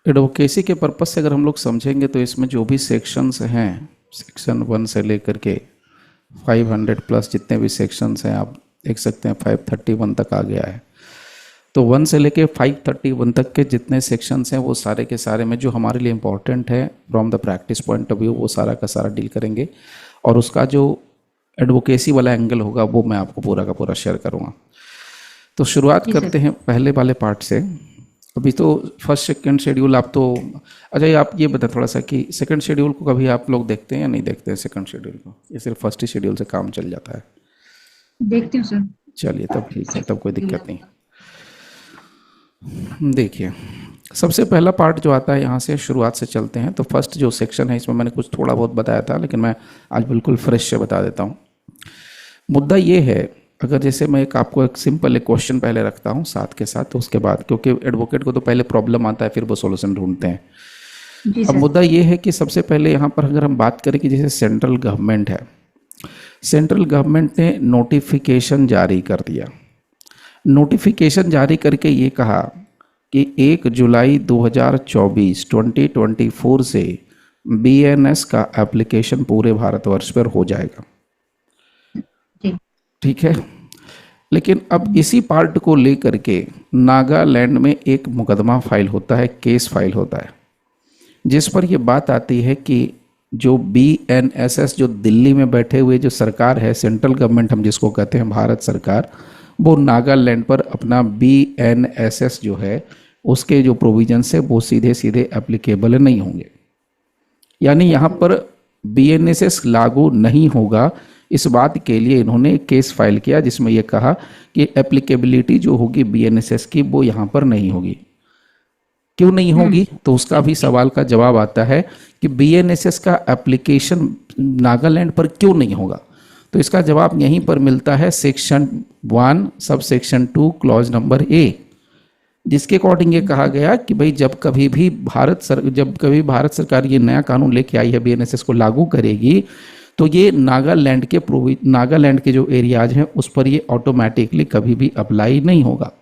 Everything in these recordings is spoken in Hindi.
एडवोकेसी के पर्पज से अगर हम लोग समझेंगे तो इसमें जो भी सेक्शंस हैं, सेक्शन 1 से लेकर के 500 प्लस जितने भी सेक्शंस हैं, आप देख सकते हैं 531 तक आ गया है। तो 1 से लेके 531 तक के जितने सेक्शंस हैं वो सारे के सारे में जो हमारे लिए इम्पोर्टेंट है from the practice point of view, वो सारा का सारा डील करेंगे। और उसका जो एडवोकेसी वाला एंगल होगा वो मैं आपको पूरा का पूरा शेयर करूँगा। तो शुरुआत जी सर। करते हैं पहले वाले पार्ट से। अभी तो फर्स्ट सेकंड शेड्यूल आप तो, अच्छा ये आप ये बताएं थोड़ा सा कि सेकंड शेड्यूल को कभी आप लोग देखते हैं या नहीं देखते हैं सेकंड शेड्यूल को, ये सिर्फ फर्स्ट ही शेड्यूल से काम चल जाता है? देखती हूँ सर। चलिए तब ठीक है, तब कोई सेकंड दिक्कत नहीं। देखिए, सबसे पहला पार्ट जो आता है, यहाँ से शुरुआत से चलते हैं। तो फर्स्ट जो सेक्शन है इसमें मैंने कुछ थोड़ा बहुत बताया था, लेकिन मैं आज बिल्कुल फ्रेश से बता देता हूँ। मुद्दा ये है, अगर जैसे मैं आपको एक सिंपल एक क्वेश्चन पहले रखता हूँ साथ के साथ, तो उसके बाद, क्योंकि एडवोकेट को तो पहले प्रॉब्लम आता है फिर वो सॉल्यूशन ढूंढते हैं। जी अब सर। मुद्दा ये है कि सबसे पहले यहाँ पर अगर हम बात करें कि जैसे सेंट्रल गवर्नमेंट है, सेंट्रल गवर्नमेंट ने नोटिफिकेशन जारी कर दिया। नोटिफिकेशन जारी करके ये कहा कि 1 जुलाई 2024 से बीएनएस का एप्लीकेशन पूरे भारतवर्ष पर हो जाएगा। जी। ठीक है, लेकिन अब इसी पार्ट को लेकर के नागालैंड में एक मुकदमा फाइल होता है, केस फाइल होता है, जिस पर यह बात आती है कि जो बीएनएसएस, जो दिल्ली में बैठे हुए जो सरकार है, सेंट्रल गवर्नमेंट हम जिसको कहते हैं भारत सरकार, वो नागालैंड पर अपना बीएनएसएस जो है उसके जो प्रोविजंस है वो सीधे सीधे एप्लीकेबल नहीं होंगे। यानी यहाँ पर बीएनएसएस लागू नहीं होगा। इस बात के लिए इन्होंने एक केस फाइल किया जिसमें यह कहा कि एप्लीकेबिलिटी जो होगी बीएनएसएस की वो यहाँ पर नहीं होगी। क्यों नहीं होगी? तो उसका भी सवाल का जवाब आता है कि बीएनएसएस का एप्लीकेशन नागालैंड पर क्यों नहीं होगा। तो इसका जवाब यहीं पर मिलता है section 1 subsection 2 clause number A, जिसके अकॉर्डिंग ये कहा गया कि भाई जब कभी भारत सरकार ये नया कानून लेके आई है, बीएनएसएस को लागू करेगी, तो ये नागालैंड के जो एरियाज हैं उस पर ये ऑटोमेटिकली कभी भी अप्लाई नहीं होगा।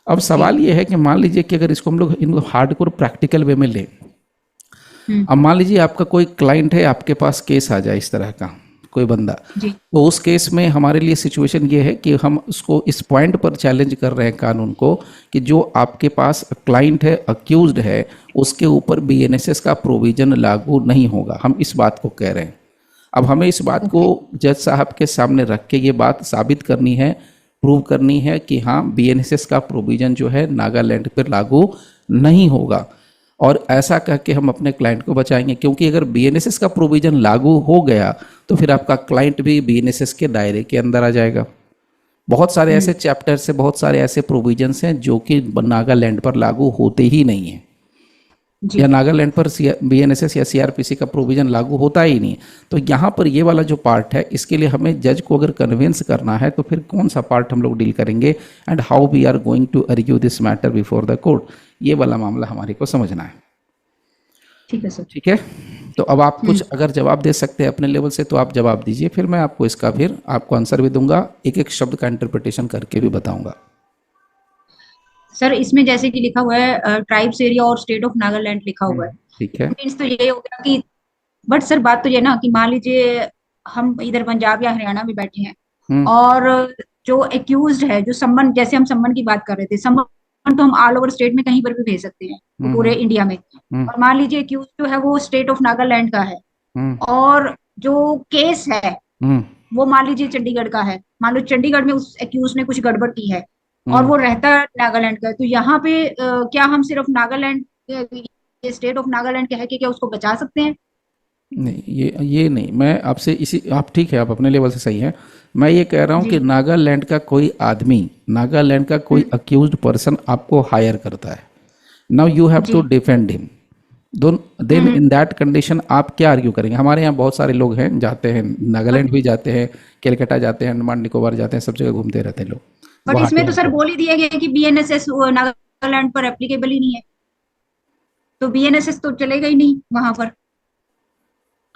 अब सवाल ये है कि मान लीजिए कि अगर इसको हम लोग इनको हार्डकोर प्रैक्टिकल वे में लें, अब मान लीजिए आपका कोई क्लाइंट है, आपके पास केस आ जाए इस तरह का कोई बंदा, जी। तो उस केस में हमारे लिए सिचुएशन ये है कि हम उसको इस पॉइंट पर चैलेंज कर रहे हैं कानून को कि जो आपके पास क्लाइंट है, अक्यूज्ड है, उसके ऊपर बीएनएसएस का प्रोविजन लागू नहीं होगा। हम इस बात को कह रहे हैं। अब हमें इस बात को जज साहब के सामने रख के ये बात साबित करनी है, प्रूव करनी है कि हाँ बीएनएसएस का प्रोविजन जो है नागालैंड पर लागू नहीं होगा, और ऐसा कह के हम अपने क्लाइंट को बचाएंगे। क्योंकि अगर बीएनएसएस का प्रोविजन लागू हो गया तो फिर आपका क्लाइंट भी बीएनएसएस के दायरे के अंदर आ जाएगा। बहुत सारे ऐसे चैप्टर से, बहुत सारे ऐसे प्रोविजंस हैं जो कि नागालैंड पर लागू होते ही नहीं है, जी। या नागालैंड पर बीएनएसएस या सीआरपीसी का प्रोविजन लागू होता ही नहीं। तो यहाँ पर ये वाला जो पार्ट है, इसके लिए हमें जज को अगर कन्विंस करना है तो फिर कौन सा पार्ट हम लोग डील करेंगे, and how we are going to argue this matter before the court, ये वाला मामला हमारे को समझना है। ठीक है सर। ठीक है, तो अब आप कुछ अगर जवाब दे सकते हैं अपने लेवल से तो आप जवाब दीजिए, फिर मैं आपको इसका फिर आपको आंसर भी दूंगा, एक एक शब्द का इंटरप्रिटेशन करके भी बताऊंगा। सर इसमें जैसे कि लिखा हुआ है ट्राइब्स एरिया और स्टेट ऑफ नागालैंड लिखा हुआ है, ठीक है। मीन्स तो ये हो गया कि, बट सर बात तो ये ना कि मान लीजिए हम इधर पंजाब या हरियाणा में बैठे हैं, हम्म और जो एक्यूज्ड है, जो सम्मन, जैसे हम सम्मन की बात कर रहे थे, सम्मन तो हम ऑल ओवर स्टेट में कहीं पर भी भेज सकते हैं, तो हम्म पूरे हम्म इंडिया में। हम्म और मान लीजिए एक्यूज जो है वो स्टेट ऑफ नागालैंड का है, हम्म और जो केस है हम्म वो मान लीजिए चंडीगढ़ का है, मान लो चंडीगढ़ में उस एक्यूज ने कुछ गड़बड़ की है, और हम्म। वो रहता है नागालैंड का है, तो यहाँ पे क्या हम सिर्फ नागालैंड, ये स्टेट ऑफ नागालैंड कह के क्या उसको बचा सकते हैं? नहीं, ये नहीं, मैं आपसे इसी, आप ठीक है, आप अपने लेवल से सही हैं। मैं ये कह रहा हूँ कि जी। नागालैंड का कोई आदमी, नागालैंड का कोई अक्यूज्ड पर्सन आपको हायर करता है, नाउ यू हैव टू जी। Defend him, then in that condition आप क्या आर्ग्यू करेंगे? हमारे यहाँ बहुत सारे लोग हैं, जाते हैं नागालैंड बट भी जाते हैं, कैलकाटा जाते हैं, अंडमान निकोबार जाते हैं, सब जगह घूमते रहते हैं लोग बट वहाँ के इसमें तो सर उनको। बोल ही दिया गया है कि बीएनएसएस नागालैंड पर एप्लीकेबल ही नहीं है, तो बीएनएसएस तो चलेगा ही नहीं वहां पर,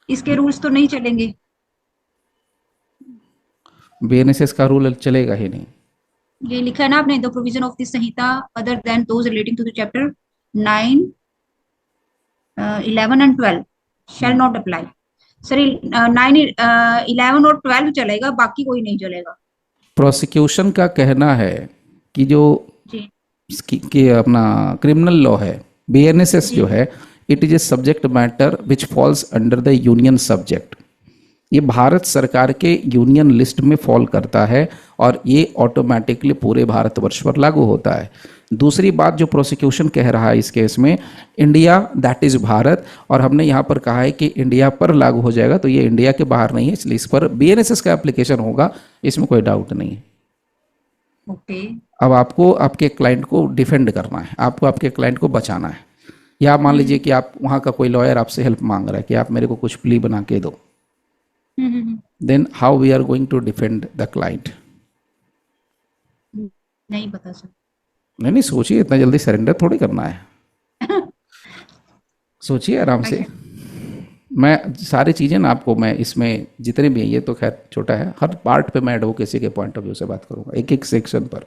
इसके रूल्स तो नहीं चलेंगे। बीएनएसएस का रूल चलेगा ही नहीं। ये लिखा है ना आपने, the provision of this Sanhita other than those relating to the chapter 9, 11 and 12 shall not apply. Sir 9, 11 और 12 चलेगा, बाकी कोई नहीं चलेगा। प्रोसिक्यूशन का कहना है कि जो जी कि अपना क्रिमिनल लॉ है, बीएनएसएस जी जो है, it is a subject matter which falls under the union subject. ये भारत सरकार के यूनियन लिस्ट में फॉल करता है और ये ऑटोमेटिकली पूरे भारतवर्ष पर लागू होता है। दूसरी बात जो प्रोसिक्यूशन कह रहा है इस केस में, इंडिया दैट इज भारत, और हमने यहाँ पर कहा है कि इंडिया पर लागू हो जाएगा, तो ये इंडिया के बाहर नहीं है, इसलिए इस पर बीएनएसएस का एप्लीकेशन होगा, इसमें कोई डाउट नहीं है। ओके अब आपको आपके क्लाइंट को डिफेंड करना है, आपको आपके क्लाइंट को बचाना है। या मान लीजिए कि आप वहाँ का कोई लॉयर आपसे हेल्प मांग रहा है कि आप मेरे को कुछ प्ली बना के दो, then how we are going to defend the client? नहीं पता सर। नहीं सोचिए, इतना जल्दी सरेंडर थोड़ी करना है, सोचिए आराम से। मैं सारी चीज़ें ना आपको, मैं इसमें जितने भी हैं, ये तो खैर छोटा है, हर पार्ट पे मैं एडवोकेसी के पॉइंट ऑफ व्यू से बात करूंगा, एक एक सेक्शन पर।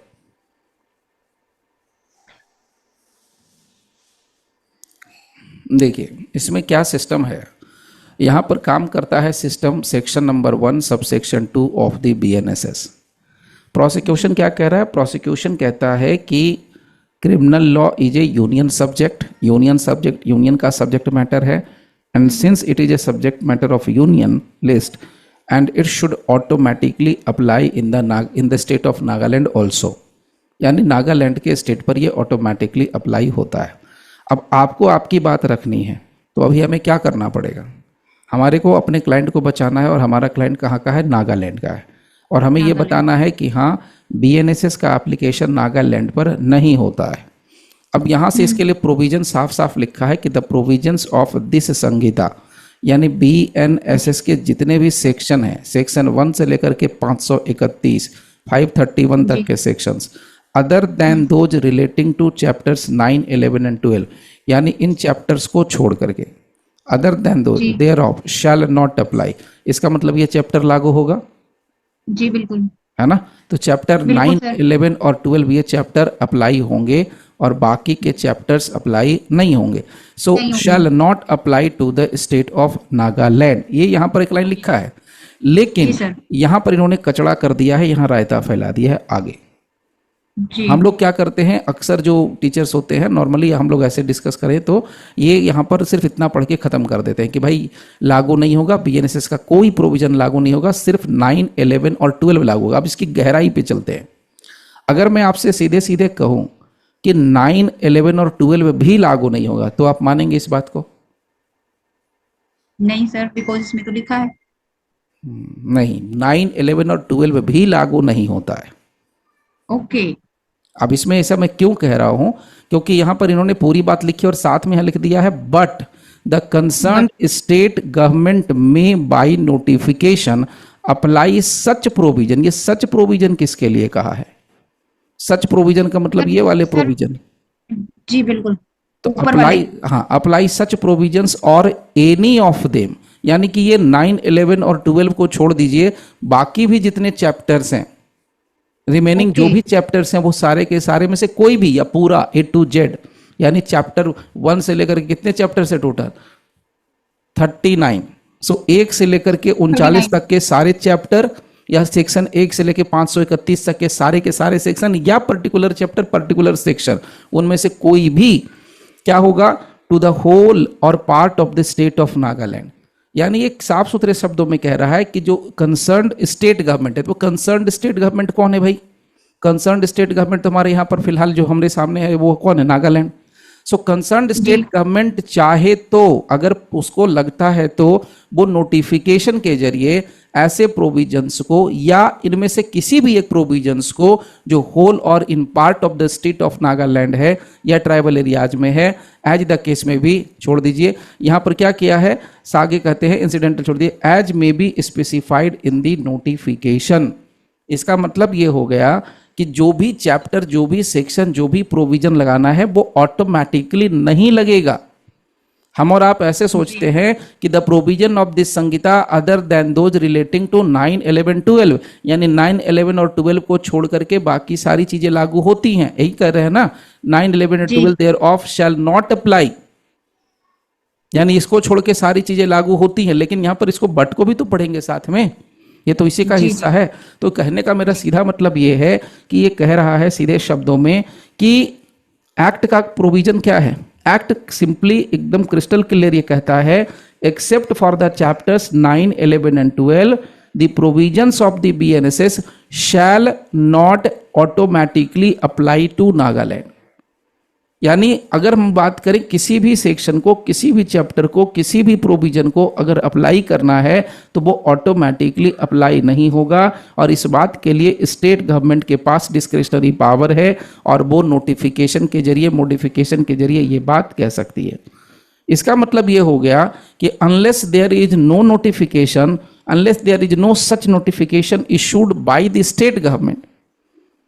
देखिए इसमें क्या सिस्टम है, यहाँ पर काम करता है system section number 1 subsection 2 of the BNSS. Prosecution क्या कह रहा है? प्रोसिक्यूशन कहता है कि criminal law is A union subject, union का सब्जेक्ट मैटर है, and since it is a subject matter of union list and it should automatically apply in the state of Nagaland also, यानी नागालैंड के स्टेट पर ये ऑटोमेटिकली अप्लाई होता है। अब आपको आपकी बात रखनी है, तो अभी हमें क्या करना पड़ेगा? हमारे को अपने क्लाइंट को बचाना है, और हमारा क्लाइंट कहाँ का है? नागालैंड का है, और हमें ये बताना है कि हाँ बीएनएसएस का एप्लीकेशन नागालैंड पर नहीं होता है। अब यहाँ से इसके लिए प्रोविजन साफ साफ लिखा है कि द प्रोविजंस ऑफ दिस संहिता, यानी बीएनएसएस के जितने भी सेक्शन हैं, सेक्शन 1 से लेकर के 531, 531 तक के sections, other than those relating to chapters 9, 11 and 12, यानी इन चैप्टर्स को छोड़ करके, other than those thereof shall not apply. इसका मतलब ये चैप्टर लागू होगा, जी बिल्कुल, है ना? तो चैप्टर 9, 11 और 12 ये चैप्टर अप्लाई होंगे और बाकी के चैप्टर्स अप्लाई नहीं होंगे। So shall not apply to the state of Nagaland, ये यहाँ पर एक लाइन लिखा है, लेकिन यहाँ पर इन्होंने कचड़ा कर दिया है, यहाँ रायता फैला दिया है आगे। जी हम लोग क्या करते हैं, अक्सर जो टीचर्स होते हैं, नॉर्मली हम लोग ऐसे डिस्कस करें तो ये यहाँ पर सिर्फ इतना पढ़ के ख़त्म कर देते हैं कि भाई लागू नहीं होगा, बीएनएसएस का कोई प्रोविजन लागू नहीं होगा, सिर्फ 9, 11 और 12 लागू होगा। अब इसकी गहराई पे चलते हैं। अगर मैं आपसे सीधे सीधे कहूँ कि 9, 11 और 12 भी लागू नहीं होगा, तो आप मानेंगे इस बात को? नहीं सर, बिकॉज इसमें तो लिखा है। नहीं, 9, 11 और 12 भी लागू नहीं होता है। ओके अब इसमें ऐसा मैं क्यों कह रहा हूं, क्योंकि यहां पर इन्होंने पूरी बात लिखी और साथ में यहां लिख दिया है but the concern state government may by notification apply such provision. ये सच प्रोविजन किसके लिए कहा है? सच प्रोविजन का मतलब ये वाले प्रोविजन, जी बिल्कुल, तो अप्लाई, हाँ अप्लाई सच प्रोविजंस और एनी ऑफ देम, यानी कि ये 9, 11 और 12 को छोड़ दीजिए, बाकी भी जितने चैप्टर्स हैं, रिमेनिंग जो भी चैप्टर्स हैं, वो सारे के सारे में से कोई भी या पूरा A to Z, यानी चैप्टर 1 से लेकर के कितने चैप्टर्स है टोटल? 39। सो 1 से लेकर के 39 तक के सारे चैप्टर, या सेक्शन 1 से लेकर 531 तक के सारे सेक्शन, या पर्टिकुलर चैप्टर पर्टिकुलर सेक्शन, उनमें से कोई भी क्या होगा? टू द होल और part of the state of Nagaland. यानी एक साफ सुथरे शब्दों में कह रहा है कि जो कंसर्न्ड स्टेट गवर्नमेंट है, तो कंसर्न्ड स्टेट गवर्नमेंट कौन है भाई? कंसर्न्ड स्टेट गवर्नमेंट तो हमारे यहाँ पर फिलहाल जो हमारे सामने है वो कौन है? Nagaland. So concerned state government चाहे तो, अगर उसको लगता है तो, वो नोटिफिकेशन के जरिए ऐसे प्रोविजंस को या इनमें से किसी भी एक प्रोविजंस को जो होल और in part of the state of Nagaland है या ट्राइबल एरियाज में है, एज द केस में भी छोड़ दीजिए। यहां पर क्या किया है, सागे कहते हैं इंसिडेंटल छोड़ दिए, एज में be specified in the notification. इसका मतलब ये हो गया कि जो भी चैप्टर, जो भी सेक्शन, जो भी प्रोविजन लगाना है वो ऑटोमेटिकली नहीं लगेगा। हम और आप ऐसे सोचते हैं कि the provision of this Sanhita other than those relating to 9, 11, 12, यानी 9, 11 और 12 को छोड़ करके बाकी सारी चीजें लागू होती हैं, यही कह रहे हैं ना। 9, 11 और जी 12 thereof shall not apply, यानी इसको छोड़ के सारी चीजें लागू होती हैं, लेकिन यहां पर इसको बट को भी तो पढ़ेंगे साथ में, ये तो इसी का जी हिस्सा जी है। तो कहने का मेरा सीधा मतलब ये है कि ये कह रहा है सीधे शब्दों में कि एक्ट का प्रोविजन क्या है। एक्ट सिंपली एकदम क्रिस्टल क्लियर ये कहता है, except for the chapters 9, 11 and 12 the provisions of the BNSS shall not automatically apply to Nagaland. यानी अगर हम बात करें किसी भी सेक्शन को, किसी भी चैप्टर को, किसी भी प्रोविजन को अगर अप्लाई करना है तो वो ऑटोमेटिकली अप्लाई नहीं होगा, और इस बात के लिए स्टेट गवर्नमेंट के पास डिस्क्रिशनरी पावर है, और वो नोटिफिकेशन के जरिए, मॉडिफिकेशन के जरिए ये बात कह सकती है। इसका मतलब ये हो गया कि unless there is no notification, unless there is no such notification issued by the state government,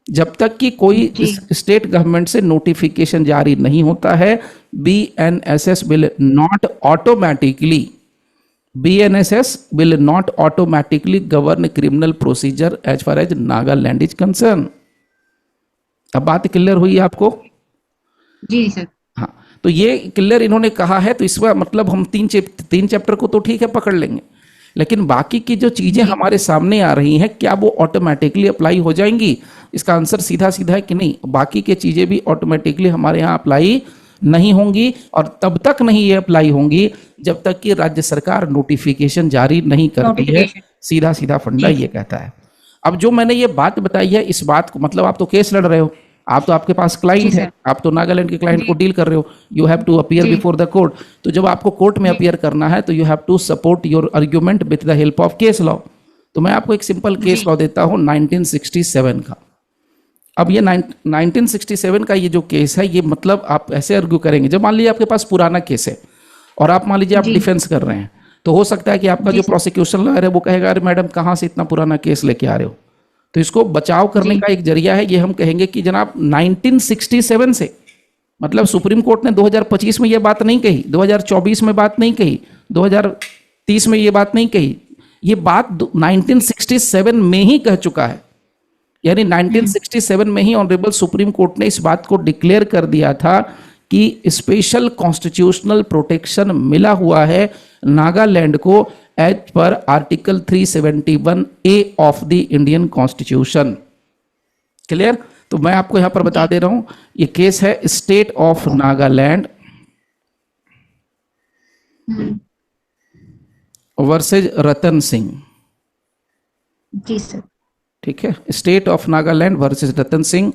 जब तक कि कोई जी स्टेट गवर्नमेंट से नोटिफिकेशन जारी नहीं होता है, BNSS will not automatically, BNSS will not automatically govern criminal procedure as far as Nagaland is concern. अब बात क्लियर हुई आपको? जी सर। हाँ, तो ये क्लियर इन्होंने कहा है, तो इसका मतलब हम तीन चैप्टर को तो ठीक है पकड़ लेंगे, लेकिन बाकी की जो चीजें जी हमारे सामने आ रही हैं क्या वो ऑटोमेटिकली अप्लाई हो जाएंगी? इसका आंसर सीधा सीधा है कि नहीं, बाकी की चीजें भी ऑटोमेटिकली हमारे यहाँ अप्लाई नहीं होंगी, और तब तक नहीं ये अप्लाई होंगी जब तक कि राज्य सरकार नोटिफिकेशन जारी नहीं करती है। नोटिफिकेशन। सीधा सीधा फंडा जी ये कहता है। अब जो मैंने ये बात बताई है, इस बात को मतलब आप तो केस लड़ रहे हो, आप तो आपके पास जी क्लाइंट है, सर। आप तो नागालैंड के क्लाइंट जी को डील कर रहे हो, यू हैव टू अपीयर जी बिफोर द कोर्ट। तो जब आपको कोर्ट में जी अपीयर करना है तो you have to support your argument with the help of case law. तो मैं आपको एक सिंपल केस जी लॉ देता हूं 1967 का। अब ये 1967 का ये जो केस है, ये मतलब आप ऐसे आर्ग्यू करेंगे, जब मान लीजिए आपके पास पुराना केस है और आप मान लीजिए आप जी डिफेंस कर रहे हैं, तो हो सकता है कि आपका जी जो सर। प्रोसिक्यूशन लॉयर है वो कहेगा अरे मैडम कहाँ से इतना पुराना केस लेके आ रहे हो। तो इसको बचाव करने जी का एक जरिया है, ये हम कहेंगे कि जनाब 1967 से, मतलब सुप्रीम कोर्ट ने 2025 में ये बात नहीं कही, 2024 में बात नहीं कही, 2030 में ये बात नहीं कही, ये बात 1967 में ही कह चुका है। यानी 1967 में ही ऑनरेबल सुप्रीम कोर्ट ने इस बात को डिक्लेयर कर दिया था कि स्पेशल कॉन्स्टिट्यूशनल प्रोटेक्शन मिला हुआ है नागालैंड को as per article 371 A of the Indian constitution. Clear? तो मैं आपको यहां पर बता दे रहा हूं, ये केस है state of Nagaland versus Ratan Singh. जी सर। ठीक है, state of Nagaland versus Ratan Singh,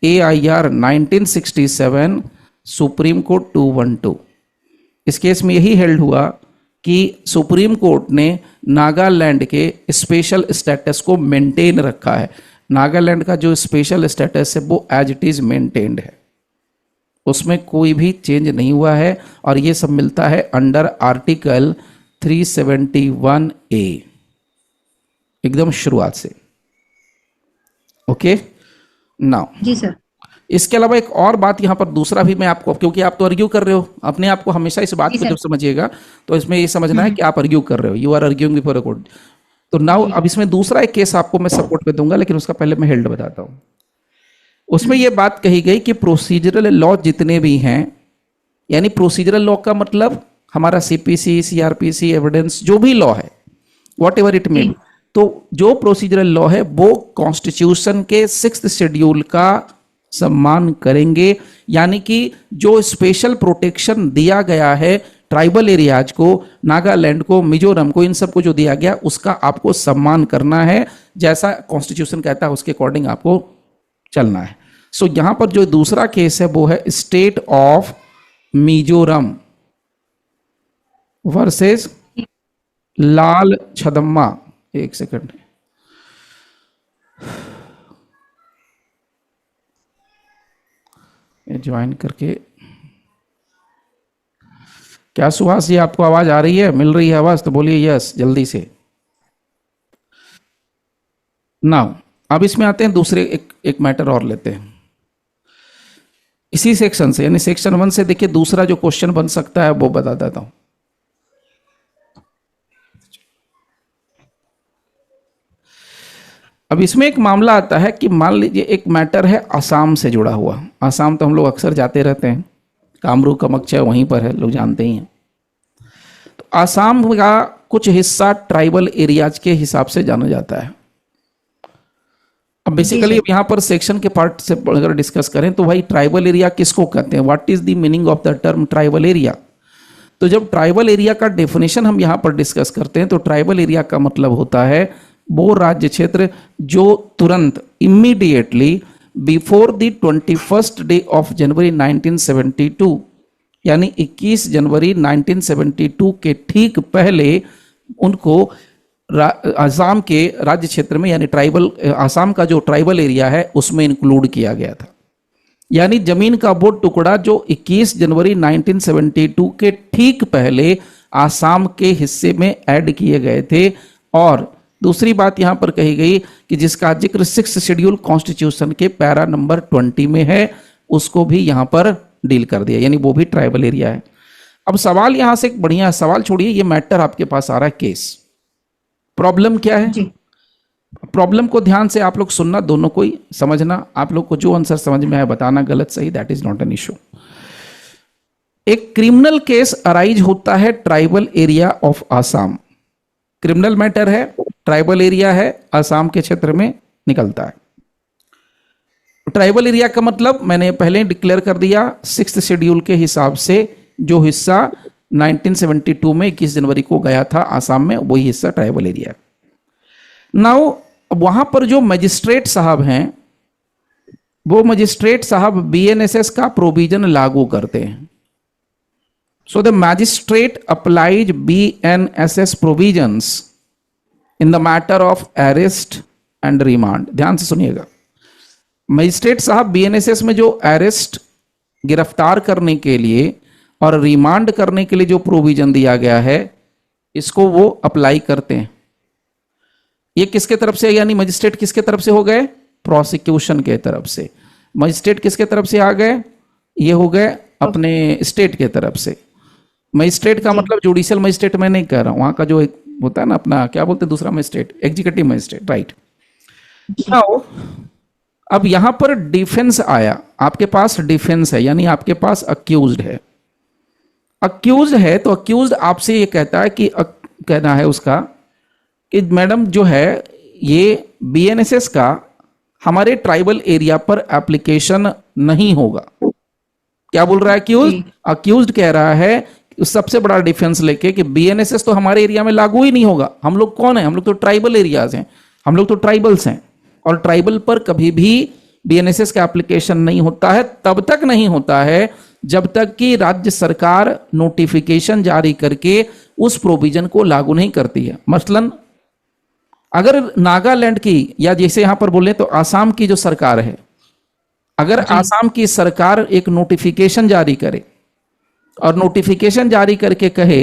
AIR 1967, supreme court 212। इस केस में यही हेल्ड हुआ कि सुप्रीम कोर्ट ने नागालैंड के स्पेशल स्टेटस को मेंटेन रखा है। नागालैंड का जो स्पेशल स्टेटस है वो एज इट इज मेंटेन्ड है, उसमें कोई भी चेंज नहीं हुआ है, और ये सब मिलता है अंडर आर्टिकल 371A एकदम शुरुआत से। ओके नाउ, जी सर। इसके अलावा एक और बात यहां पर दूसरा भी मैं आपको, क्योंकि आप तो आर्ग्यू कर रहे हो अपने आप को, हमेशा इस बात जी को सर। जब समझिएगा तो इसमें ये समझना है कि आप आर्ग्यू कर रहे हो, you are arguing before a court. तो नाउ अब इसमें दूसरा एक केस आपको मैं सपोर्ट पे दूंगा, लेकिन उसका पहले मैं हेल्ड बताता हूं। उसमें यह बात कही गई कि प्रोसीजरल लॉ जितने भी हैं, यानी प्रोसीजरल लॉ का मतलब हमारा CPC, CRPC, एविडेंस, जो भी लॉ है, what ever it may be, तो जो प्रोसीजरल लॉ है वो कॉन्स्टिट्यूशन के 6th शेड्यूल का सम्मान करेंगे। यानी कि जो स्पेशल प्रोटेक्शन दिया गया है ट्राइबल एरियाज को, नागालैंड को, मिजोरम को, इन सबको जो दिया गया उसका आपको सम्मान करना है, जैसा कॉन्स्टिट्यूशन कहता है उसके अकॉर्डिंग आपको चलना है। सो यहां पर जो दूसरा केस है वो है स्टेट ऑफ मिजोरम वर्सेस लाल छदम्मा। एक सेकंड, ये ज्वाइन करके, क्या सुहास जी आपको आवाज आ रही है, मिल रही है आवाज? तो बोलिए यस जल्दी से। नाउ अब इसमें आते हैं दूसरे एक मैटर और लेते हैं। इसी सेक्शन से, यानी सेक्शन 1 से देखिए दूसरा जो क्वेश्चन बन सकता है वो बता देता हूं। अब इसमें एक मामला आता है कि मान लीजिए एक मैटर है असम से जुड़ा हुआ। असम तो हम लोग अक्सर जाते रहते हैं, कामरूप कामाख्या वहीं पर है, लोग जानते ही हैं। तो असम का कुछ हिस्सा ट्राइबल एरियाज के हिसाब से जाना जाता है। अब बेसिकली अब यहाँ पर सेक्शन के पार्ट से अगर डिस्कस करें तो भाई ट्राइबल एरिया किसको कहते हैं, what is the meaning of the term tribal area. तो जब ट्राइबल एरिया का डेफिनेशन हम यहाँ पर डिस्कस करते हैं तो ट्राइबल एरिया का मतलब होता है वो राज्य क्षेत्र जो तुरंत immediately before the 21st day of January 1972, यानी 21 जनवरी 1972 के ठीक पहले उनको आसाम के राज्य क्षेत्र में, यानी ट्राइबल आसाम का जो ट्राइबल एरिया है उसमें इंक्लूड किया गया था। यानी जमीन का वो टुकड़ा जो 21 जनवरी 1972 के ठीक पहले आसाम के हिस्से में ऐड किए गए थे। और दूसरी बात यहां पर कही गई कि जिसका जिक्र 6th शेड्यूल कॉन्स्टिट्यूशन के पैरा नंबर 20 में है, उसको भी यहां पर डील कर दिया, यानी वो भी ट्राइबल एरिया है। अब सवाल यहां से एक बढ़िया सवाल, छोड़िए ये मैटर आपके पास आ रहा है केस। प्रॉब्लम क्या है जी। प्रॉब्लम को ध्यान से आप लोग सुनना, दोनों को ही समझना, आप लोग को जो आंसर समझ में आए बताना, गलत सही that is not an issue. एक क्रिमिनल केस अराइज होता है tribal area of Assam. Criminal matter है, ट्राइबल एरिया है, आसाम के क्षेत्र में निकलता है। ट्राइबल एरिया का मतलब मैंने पहले डिक्लेयर कर दिया, 6th शेड्यूल के हिसाब से जो हिस्सा 1972 में 21 जनवरी को गया था आसाम में, वही हिस्सा ट्राइबल एरिया है। नाउ वहां पर जो मजिस्ट्रेट साहब हैं, वो मजिस्ट्रेट साहब बीएनएसएस का प्रोविजन लागू करते हैं। So the magistrate applies BNSS provisions in the matter of arrest and remand. ध्यान से सुनिएगा, मजिस्ट्रेट साहब बीएनएसएस में जो अरेस्ट, गिरफ्तार करने के लिए और रिमांड करने के लिए जो प्रोविजन दिया गया है, इसको वो अप्लाई करते हैं। ये किसके तरफ से, यानी मजिस्ट्रेट किसके तरफ से हो गए, प्रोसिक्यूशन के तरफ से। मजिस्ट्रेट किसके तरफ से आ गए, ये हो गए अपने स्टेट के तरफ से। मजिस्ट्रेट का मतलब जुडिशियल मजिस्ट्रेट मैं नहीं कह रहा हूं, वहां का जो एक होता है ना अपना, क्या बोलते हैं दूसरा magistrate, executive magistrate, right. Now अब यहां पर डिफेंस आया, आपके पास डिफेंस है, यानी आपके पास अक्यूज्ड है। अक्यूज है तो अक्यूज आपसे ये कहता है कि कहना है उसका कि मैडम जो है ये बीएनएसएस का हमारे ट्राइबल एरिया पर एप्लीकेशन नहीं होगा। क्या बोल रहा है अक्यूज? अक्यूज कह रहा है सबसे बड़ा डिफेंस लेके कि बीएनएसएस तो हमारे एरिया में लागू ही नहीं होगा। हम लोग कौन है, हम लोग तो ट्राइबल एरियाज हैं, हम लोग तो ट्राइबल्स हैं, और ट्राइबल पर कभी भी बीएनएसएस का एप्लीकेशन नहीं होता है। तब तक नहीं होता है जब तक कि राज्य सरकार नोटिफिकेशन जारी करके उस प्रोविजन को लागू नहीं करती है। मसलन अगर नागालैंड की, या जैसे यहां पर बोले तो आसाम की जो सरकार है, अगर आसाम की सरकार एक नोटिफिकेशन जारी करे और नोटिफिकेशन जारी करके कहे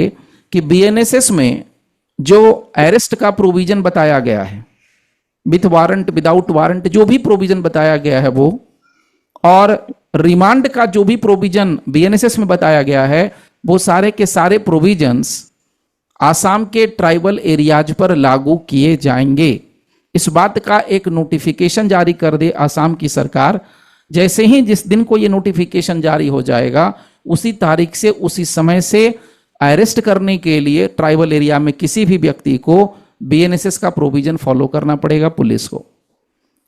कि बीएनएसएस में जो अरेस्ट का प्रोविजन बताया गया है, विथ वारंट, विदाउट वारंट, जो भी प्रोविजन बताया गया है वो, और रिमांड का जो भी प्रोविजन बीएनएसएस में बताया गया है, वो सारे के सारे प्रोविजंस आसाम के ट्राइबल एरियाज पर लागू किए जाएंगे। इस बात का एक नोटिफिकेशन जारी कर दे आसाम की सरकार। जैसे ही जिस दिन को ये नोटिफिकेशन जारी हो जाएगा, उसी तारीख से, उसी समय से अरेस्ट करने के लिए ट्राइबल एरिया में किसी भी व्यक्ति को बीएनएसएस का प्रोविजन फॉलो करना पड़ेगा। पुलिस को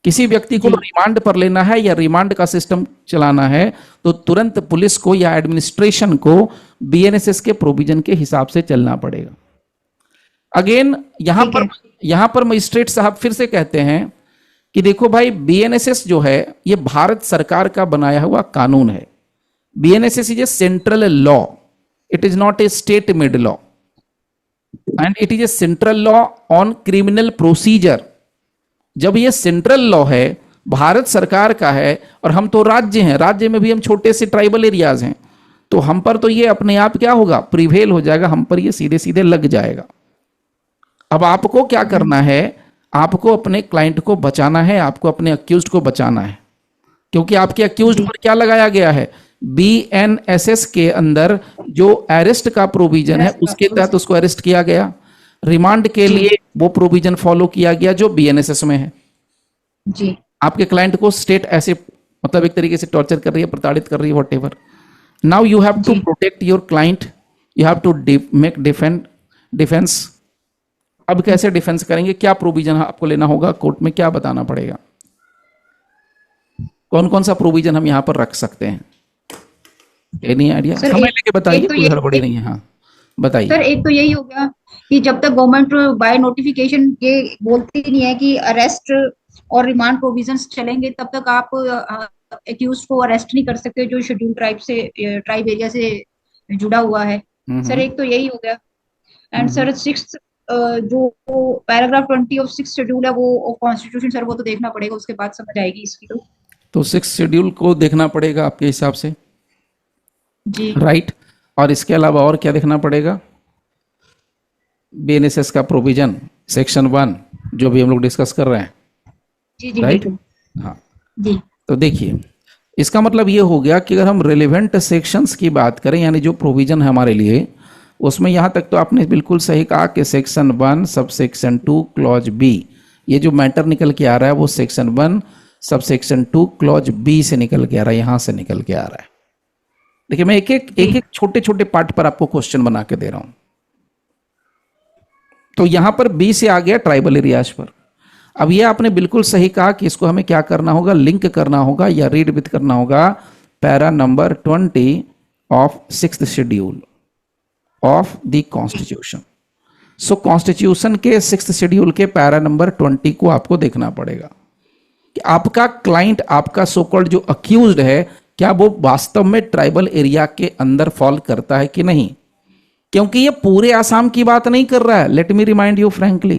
किसी व्यक्ति को रिमांड पर लेना है या रिमांड का सिस्टम चलाना है तो तुरंत पुलिस को या एडमिनिस्ट्रेशन को बीएनएसएस के प्रोविजन के हिसाब से चलना पड़ेगा। अगेन यहां पर मजिस्ट्रेट साहब फिर से कहते हैं कि देखो भाई, बीएनएसएस जो है ये भारत सरकार का बनाया हुआ कानून है। BNSS is a central law, it is not a state made law, and it is a central law on criminal procedure. जब ये सेंट्रल लॉ है, भारत सरकार का है, और हम तो राज्य हैं, राज्य में भी हम छोटे से ट्राइबल एरियाज हैं, तो हम पर तो ये अपने आप क्या होगा, प्रिवेल हो जाएगा, हम पर ये सीधे सीधे लग जाएगा। अब आपको क्या करना है, आपको अपने क्लाइंट को बचाना है, आपको अपने अक्यूज्ड को बचाना है। क्योंकि आपके अक्यूज जी पर क्या लगाया गया है, बीएनएसएस के अंदर जो अरेस्ट का प्रोविजन है अरेस्ट का उसके तहत उसको अरेस्ट किया गया। रिमांड के जी लिए वो प्रोविजन फॉलो किया गया जो बीएनएसएस में है। जी आपके क्लाइंट को स्टेट ऐसे मतलब एक तरीके से टॉर्चर कर रही है, प्रताड़ित कर रही है, whatever. Now you have to जी protect your client, you have to make defence. अब कैसे डिफेंस करेंगे, क्या प्रोविजन आपको लेना होगा, कोर्ट में क्या बताना पड़ेगा, कौन कौन सा प्रोविजन हम यहां पर रख सकते हैं, एनी आइडिया? सर समय एक लेके बताइए, एक तो कोई ये हड़बड़ी एक, नहीं है। हाँ बताइए। सर एक तो यही हो गया कि जब तक गवर्नमेंट बाय नोटिफिकेशन ये बोलती नहीं है कि अरेस्ट और रिमांड प्रोविजंस चलेंगे, तब तक आप एक्यूज को अरेस्ट नहीं कर सकते जो शेड्यूल ट्राइब एरिया से जुड़ा हुआ है। सर हम्म एक तो यही हो गया। And hmm. सर सिक्स जो पैराग्राफ 20 ऑफ सिक्स शेड्यूल है वो कॉन्स्टिट्यूशन, सर वो तो देखना पड़ेगा, उसके बाद समझ आएगी इसकी तो सिक्स शेड्यूल को देखना पड़ेगा आपके हिसाब से, जी राइट? और इसके अलावा और क्या देखना पड़ेगा? बीएनएसएस का प्रोविजन सेक्शन 1 जो भी हम लोग डिस्कस कर रहे हैं, जी जी राइट? बिल्कुल हाँ। जी तो देखिए, इसका मतलब ये हो गया कि अगर हम रिलेवेंट सेक्शंस की बात करें, यानी जो प्रोविजन है हमारे लिए, उसमें यहाँ तक तो आपने बिल्कुल सही कहा कि section 1 subsection 2 clause B, ये जो मैटर निकल के आ रहा है वो section 1 subsection 2 clause B से निकल के आ रहा है, यहाँ से निकल के आ रहा है। देखिए मैं एक छोटे छोटे पार्ट पर आपको क्वेश्चन बना के दे रहा हूँ। तो यहाँ पर बी से आ गया ट्राइबल एरियाज पर। अब ये आपने बिल्कुल सही कहा कि इसको हमें क्या करना होगा, लिंक करना होगा या रीड विथ करना होगा para number 20 of 6th schedule of the constitution. So constitution के 6th शेड्यूल के पैरा नंबर 20 को आपको देखना पड़ेगा कि आपका क्लाइंट, आपका सो कॉल्ड जो अक्यूज्ड है, क्या वो वास्तव में ट्राइबल एरिया के अंदर फॉल करता है कि नहीं। क्योंकि ये पूरे आसाम की बात नहीं कर रहा है, let me remind you frankly,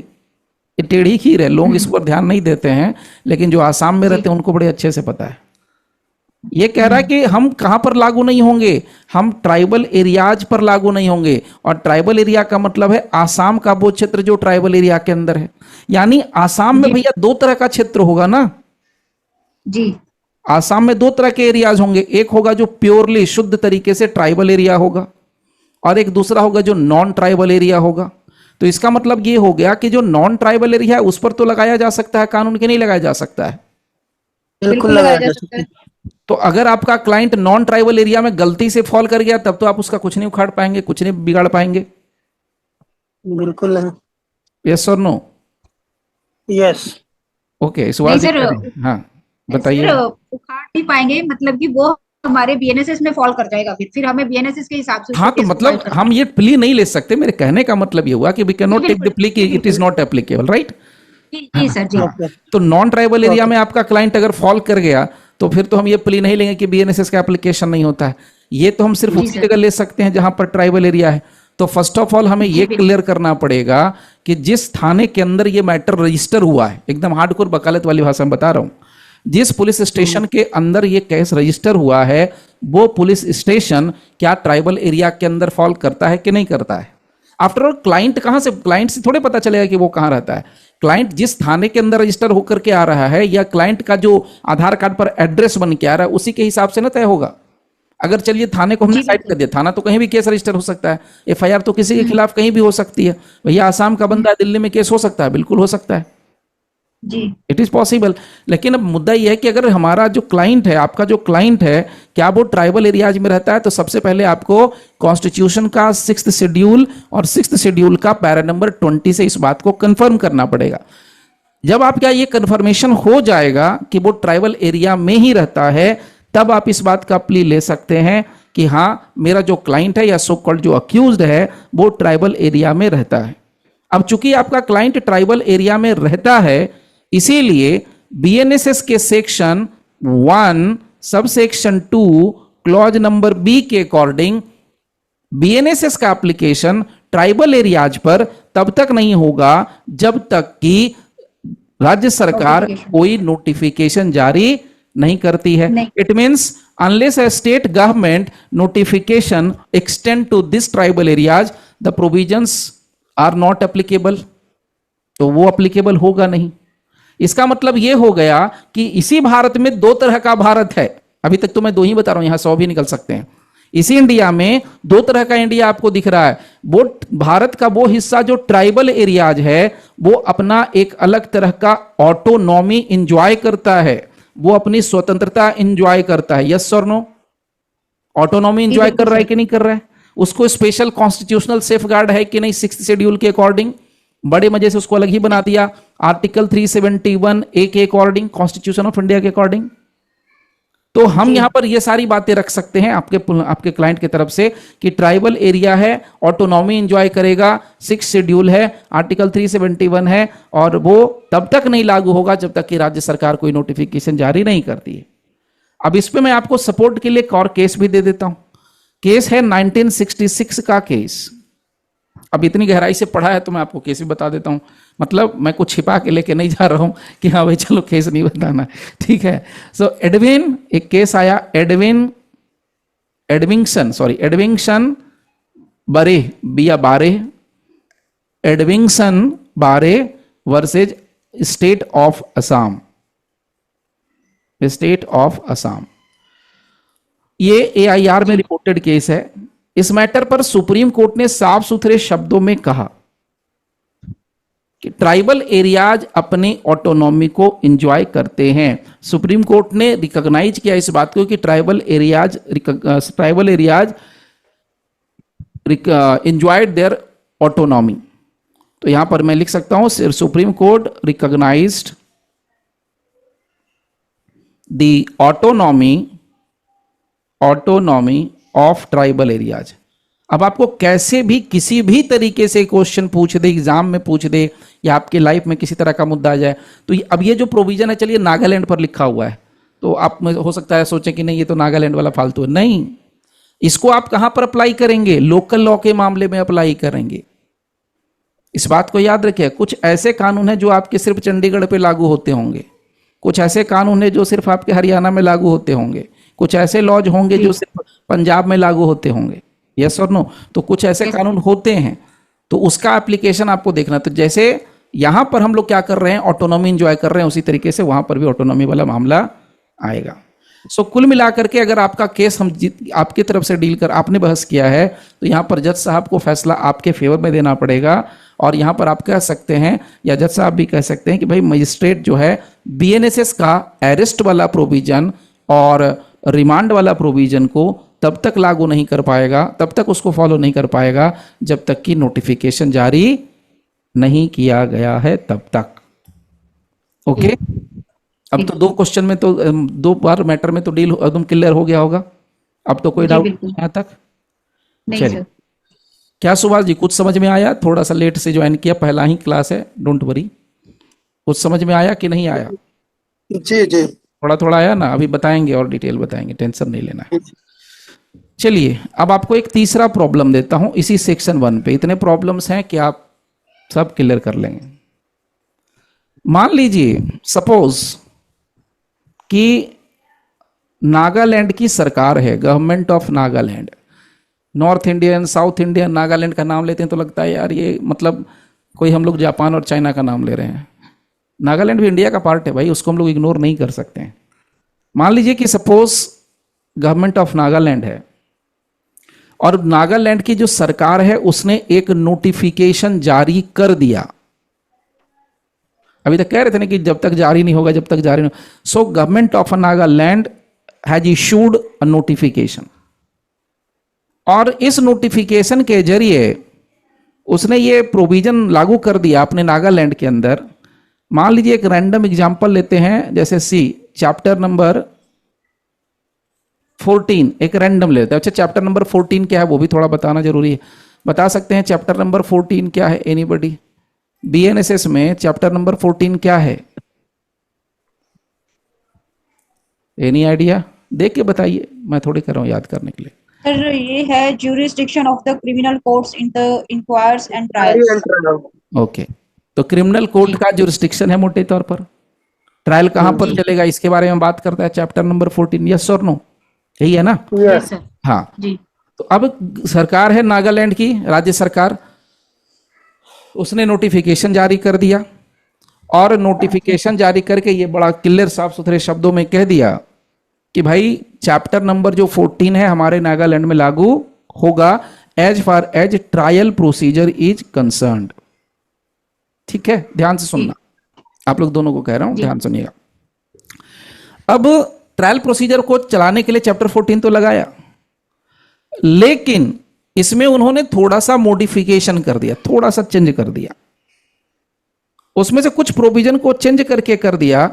ये टेढ़ी खीर है, लोग इस पर ध्यान नहीं देते हैं, लेकिन जो आसाम में रहते हैं उनको बड़े अच्छे से पता है। ये कह रहा है कि हम कहां पर लागू नहीं होंगे, हम ट्राइबल एरियाज पर लागू नहीं होंगे। और ट्राइबल एरिया का मतलब है आसाम का वो क्षेत्र जो ट्राइबल एरिया के अंदर है। यानी आसाम में भैया दो तरह का क्षेत्र होगा ना, जी आसाम में दो तरह के एरियाज होंगे, एक होगा जो प्योरली शुद्ध तरीके से ट्राइबल एरिया होगा और एक दूसरा होगा जो नॉन ट्राइबल एरिया होगा। तो इसका मतलब ये हो गया कि जो नॉन ट्राइबल एरिया है उस पर तो लगाया जा सकता है कानून, के नहीं लगाया जा सकता है? बिल्कुल लगाया जा सकता है। तो अगर आपका क्लाइंट नॉन ट्राइबल एरिया में गलती से फॉल कर गया तब तो आप उसका कुछ नहीं उखाड़ पाएंगे, कुछ नहीं बिगाड़ पाएंगे। बिल्कुल नहीं। यस और नो? यस। ओके, इस नहीं बात सर, हाँ बताइए। सर उखाड़ नहीं पाएंगे, मतलब कि वो हमारे बीएनएसएस में फॉल कर जाएगा, फिर हमें बीएनएसएस के हिसाब से हाँ तो मतलब हम ये प्ली नहीं ले सकते, मेरे कहने का मतलब ये हुआ कि we can not take the plea कि it is not applicable, right? जी सर जी हाँ। तो नॉन ट्राइबल एरिया में आपका क्लाइंट अगर फॉल कर गया तो फिर तो हम ये प्ली नहीं लेंगे कि बीएनएसएस का एप्लीकेशन नहीं होता है। ये तो हम सिर्फ उसी जगह ले सकते हैं जहां पर ट्राइबल एरिया है। तो फर्स्ट ऑफ ऑल हमें ये क्लियर करना पड़ेगा कि जिस थाने के अंदर ये मैटर रजिस्टर हुआ है, एकदम हार्डकोर वकालत वाली भाषा में बता रहा हूं, जिस पुलिस स्टेशन के अंदर ये केस रजिस्टर हुआ है वो पुलिस स्टेशन क्या ट्राइबल एरिया के अंदर फॉल करता है कि नहीं करता है? आफ्टर ऑल क्लाइंट कहां से, क्लाइंट से थोड़े पता चलेगा कि वो कहां रहता है। क्लाइंट जिस थाने के अंदर रजिस्टर होकर के आ रहा है या क्लाइंट का जो आधार कार्ड पर एड्रेस बन के आ रहा है उसी के हिसाब से ना तय होगा। अगर चलिए थाने को हमने साइड कर दिया, थाना तो कहीं भी केस रजिस्टर हो सकता है, एफआईआर तो किसी के खिलाफ कहीं भी हो सकती है। भैया आसाम का बंदा दिल्ली में केस हो सकता है, बिल्कुल हो सकता है, जी इट इज पॉसिबल। लेकिन अब मुद्दा यह है कि अगर हमारा जो क्लाइंट है, आपका जो क्लाइंट है, क्या वो ट्राइबल एरियाज में रहता है, तो सबसे पहले आपको कॉन्स्टिट्यूशन का 6th शेड्यूल और 6th शेड्यूल का पैरा नंबर 20 से इस बात को कंफर्म करना पड़ेगा। जब आपका ये कंफर्मेशन हो जाएगा कि वो ट्राइबल एरिया में ही रहता है, तब आप इस बात का प्ली ले सकते हैं कि हाँ मेरा जो क्लाइंट है या सो कॉल्ड जो अक्यूज्ड है वो ट्राइबल एरिया में रहता है। अब चूंकि आपका क्लाइंट ट्राइबल एरिया में रहता है, इसीलिए बीएनएसएस के section 1 subsection 2 clause number B के अकॉर्डिंग बीएनएसएस का एप्लीकेशन ट्राइबल एरियाज पर तब तक नहीं होगा जब तक कि राज्य सरकार कोई नोटिफिकेशन जारी नहीं करती है। It means unless a state government notification extend to this tribal areas, the provisions are not applicable। तो वो applicable होगा नहीं। इसका मतलब ये हो गया कि इसी भारत में दो तरह का भारत है। अभी तक तो मैं दो ही बता रहा हूं, यहां 100 भी निकल सकते हैं। इसी इंडिया में दो तरह का इंडिया आपको दिख रहा है। वो भारत का वो हिस्सा जो ट्राइबल एरियाज है, वो अपना एक अलग तरह का ऑटोनॉमी इंजॉय करता है, वो अपनी स्वतंत्रता इंजॉय करता है। यस और नो? ऑटोनॉमी इंजॉय कर रहा है कि नहीं कर रहा है? उसको स्पेशल कॉन्स्टिट्यूशनल सेफ गार्ड है कि नहीं 6th शेड्यूल के अकॉर्डिंग? बड़े मजे से उसको अलग ही बना दिया, आर्टिकल 371 ए के अकॉर्डिंग, कॉन्स्टिट्यूशन ऑफ इंडिया के अकॉर्डिंग। तो हम यहां पर ये सारी बातें रख सकते हैं आपके क्लाइंट की तरफ से कि ट्राइबल एरिया है, ऑटोनॉमी एंजॉय करेगा, 6th शेड्यूल है, आर्टिकल 371 है, और वो तब तक नहीं लागू होगा जब तक कि राज्य सरकार कोई नोटिफिकेशन जारी नहीं करती है। अब इस पे मैं आपको सपोर्ट के लिए एक और केस भी दे देता हूं। केस है 1966 का केस। अब इतनी गहराई से पढ़ा है तो मैं आपको केस भी बता देता हूं, मतलब मैं कुछ छिपा के लेके नहीं जा रहा हूं कि हाँ भाई चलो केस नहीं बताना, ठीक है। सो एडविन, एक केस आया, एडविंगसन बरे बिया बारे, एडविंगसन बारे versus state of Assam, state of Assam. ये AIR में रिपोर्टेड केस है। इस मैटर पर सुप्रीम कोर्ट ने साफ सुथरे शब्दों में कहा कि ट्राइबल एरियाज अपनी ऑटोनॉमी को एंजॉय करते हैं। सुप्रीम कोर्ट ने रिकॉग्नाइज किया इस बात को कि tribal areas enjoyed their autonomy. तो यहां पर मैं लिख सकता हूं, supreme court recognised the autonomy of tribal areas. अब आपको कैसे भी किसी भी तरीके से क्वेश्चन पूछ दे, एग्जाम में पूछ दे, या आपके लाइफ में किसी तरह का मुद्दा आ जाए, तो अब ये जो प्रोविजन है, चलिए नागालैंड पर लिखा हुआ है, तो आप में हो सकता है सोचें कि नहीं ये तो नागालैंड वाला फालतू है। नहीं, इसको आप कहां पर अप्लाई करेंगे? लोकल लॉ के मामले में अप्लाई करेंगे। इस बात को याद रखिए, कुछ ऐसे कानून हैं जो आपके सिर्फ चंडीगढ़ पे लागू होते होंगे, कुछ ऐसे कानून हैं जो सिर्फ आपके हरियाणा में लागू होते होंगे, कुछ ऐसे लॉज होंगे जो सिर्फ पंजाब में लागू होते होंगे। यस और नो? तो कुछ ऐसे कानून होते हैं, तो उसका एप्लीकेशन आपको देखना। तो जैसे यहां पर हम लोग क्या कर रहे हैं, ऑटोनॉमी एंजॉय कर रहे हैं, उसी तरीके से वहां पर भी ऑटोनॉमी वाला मामला आएगा। सो कुल मिलाकर के अगर आपका केस हम आपकी तरफ से डील कर आपने बहस किया है, तो यहां पर जज साहब को फैसला आपके फेवर में देना पड़ेगा। और यहां पर आप कह सकते हैं, या जज साहब भी कह सकते हैं कि भाई मजिस्ट्रेट जो है BNSS का अरेस्ट वाला प्रोविजन और रिमांड वाला प्रोविजन को तब तक लागू नहीं कर पाएगा, तब तक उसको फॉलो नहीं कर पाएगा जब तक कि नोटिफिकेशन जारी नहीं किया गया है, तब तक। ओके? अब तो 2 क्वेश्चन में तो 2 बार मैटर में तो डील एकदम क्लियर हो गया होगा। अब तो कोई डाउट नहीं यहां तक? चलिए, क्या सुभाष जी कुछ समझ में आया? थोड़ा सा लेट से ज्वाइन किया, पहला ही क्लास है, डोंट वरी। कुछ समझ में आया कि नहीं आया? जी जी, थोड़ा थोड़ा आया ना, अभी बताएंगे और डिटेल बताएंगे, टेंशन नहीं लेना है। चलिए, अब आपको एक तीसरा प्रॉब्लम देता हूं इसी सेक्शन 1 पे। इतने प्रॉब्लम्स हैं कि आप सब क्लियर कर लेंगे। मान लीजिए सपोज कि नागालैंड की सरकार है, government of Nagaland. North Indian, south Indian, Nagaland का नाम लेते हैं तो लगता है यार ये मतलब कोई हम लोग जापान और चाइना का नाम ले रहे हैं। नागालैंड भी इंडिया का पार्ट है भाई, उसको हम लोग इग्नोर नहीं कर सकते हैं। मान लीजिए कि सपोज गवर्नमेंट ऑफ नागालैंड है, और नागालैंड की जो सरकार है उसने एक नोटिफिकेशन जारी कर दिया। अभी तक कह रहे थे ना कि जब तक जारी नहीं होगा, जब तक जारी नहीं। So government of Nagaland has issued a notification, और इस नोटिफिकेशन के जरिए उसने ये प्रोविजन लागू कर दिया अपने नागालैंड के अंदर। मान लीजिए एक रैंडम एग्जांपल लेते हैं, जैसे चैप्टर नंबर 14, एक रैंडम लेते हैं। अच्छा, चैप्टर नंबर 14 क्या है वो भी थोड़ा बताना जरूरी है। बता सकते हैं चैप्टर नंबर 14 क्या है? एनीबॉडी? BNSS में चैप्टर नंबर 14 क्या है? Any idea? देख के बताइए, मैं थोड़ी कर रहा हूं याद करने के लिए। सर ये है jurisdiction of the criminal courts in the enquires and trials. Okay, तो क्रिमिनल कोर्ट का ज्यूरिसडिक्शन है मोटे तौर पर। ट्रायल कहां पर चलेगा इसके बारे में बात करता है चैप्टर नंबर 14। यस और नो? यही है ना? Yes sir. हाँ जी। तो अब सरकार है नागालैंड की, राज्य सरकार, उसने नोटिफिकेशन जारी कर दिया, और नोटिफिकेशन जारी करके ये बड़ा क्लियर साफ सुथरे शब्दों में कह दिया कि भाई चैप्टर नंबर जो 14 है हमारे नागालैंड में लागू होगा as far as trial procedure is concerned. ठीक है, ध्यान से सुनना, आप लोग दोनों को कह रहा हूं, जी ध्यान सुनिएगा। अब ट्रायल प्रोसीजर को चलाने के लिए चैप्टर 14 तो लगाया, लेकिन इसमें उन्होंने थोड़ा सा मॉडिफिकेशन कर दिया, थोड़ा सा चेंज कर दिया। उसमें से कुछ प्रोविजन को चेंज करके कर दिया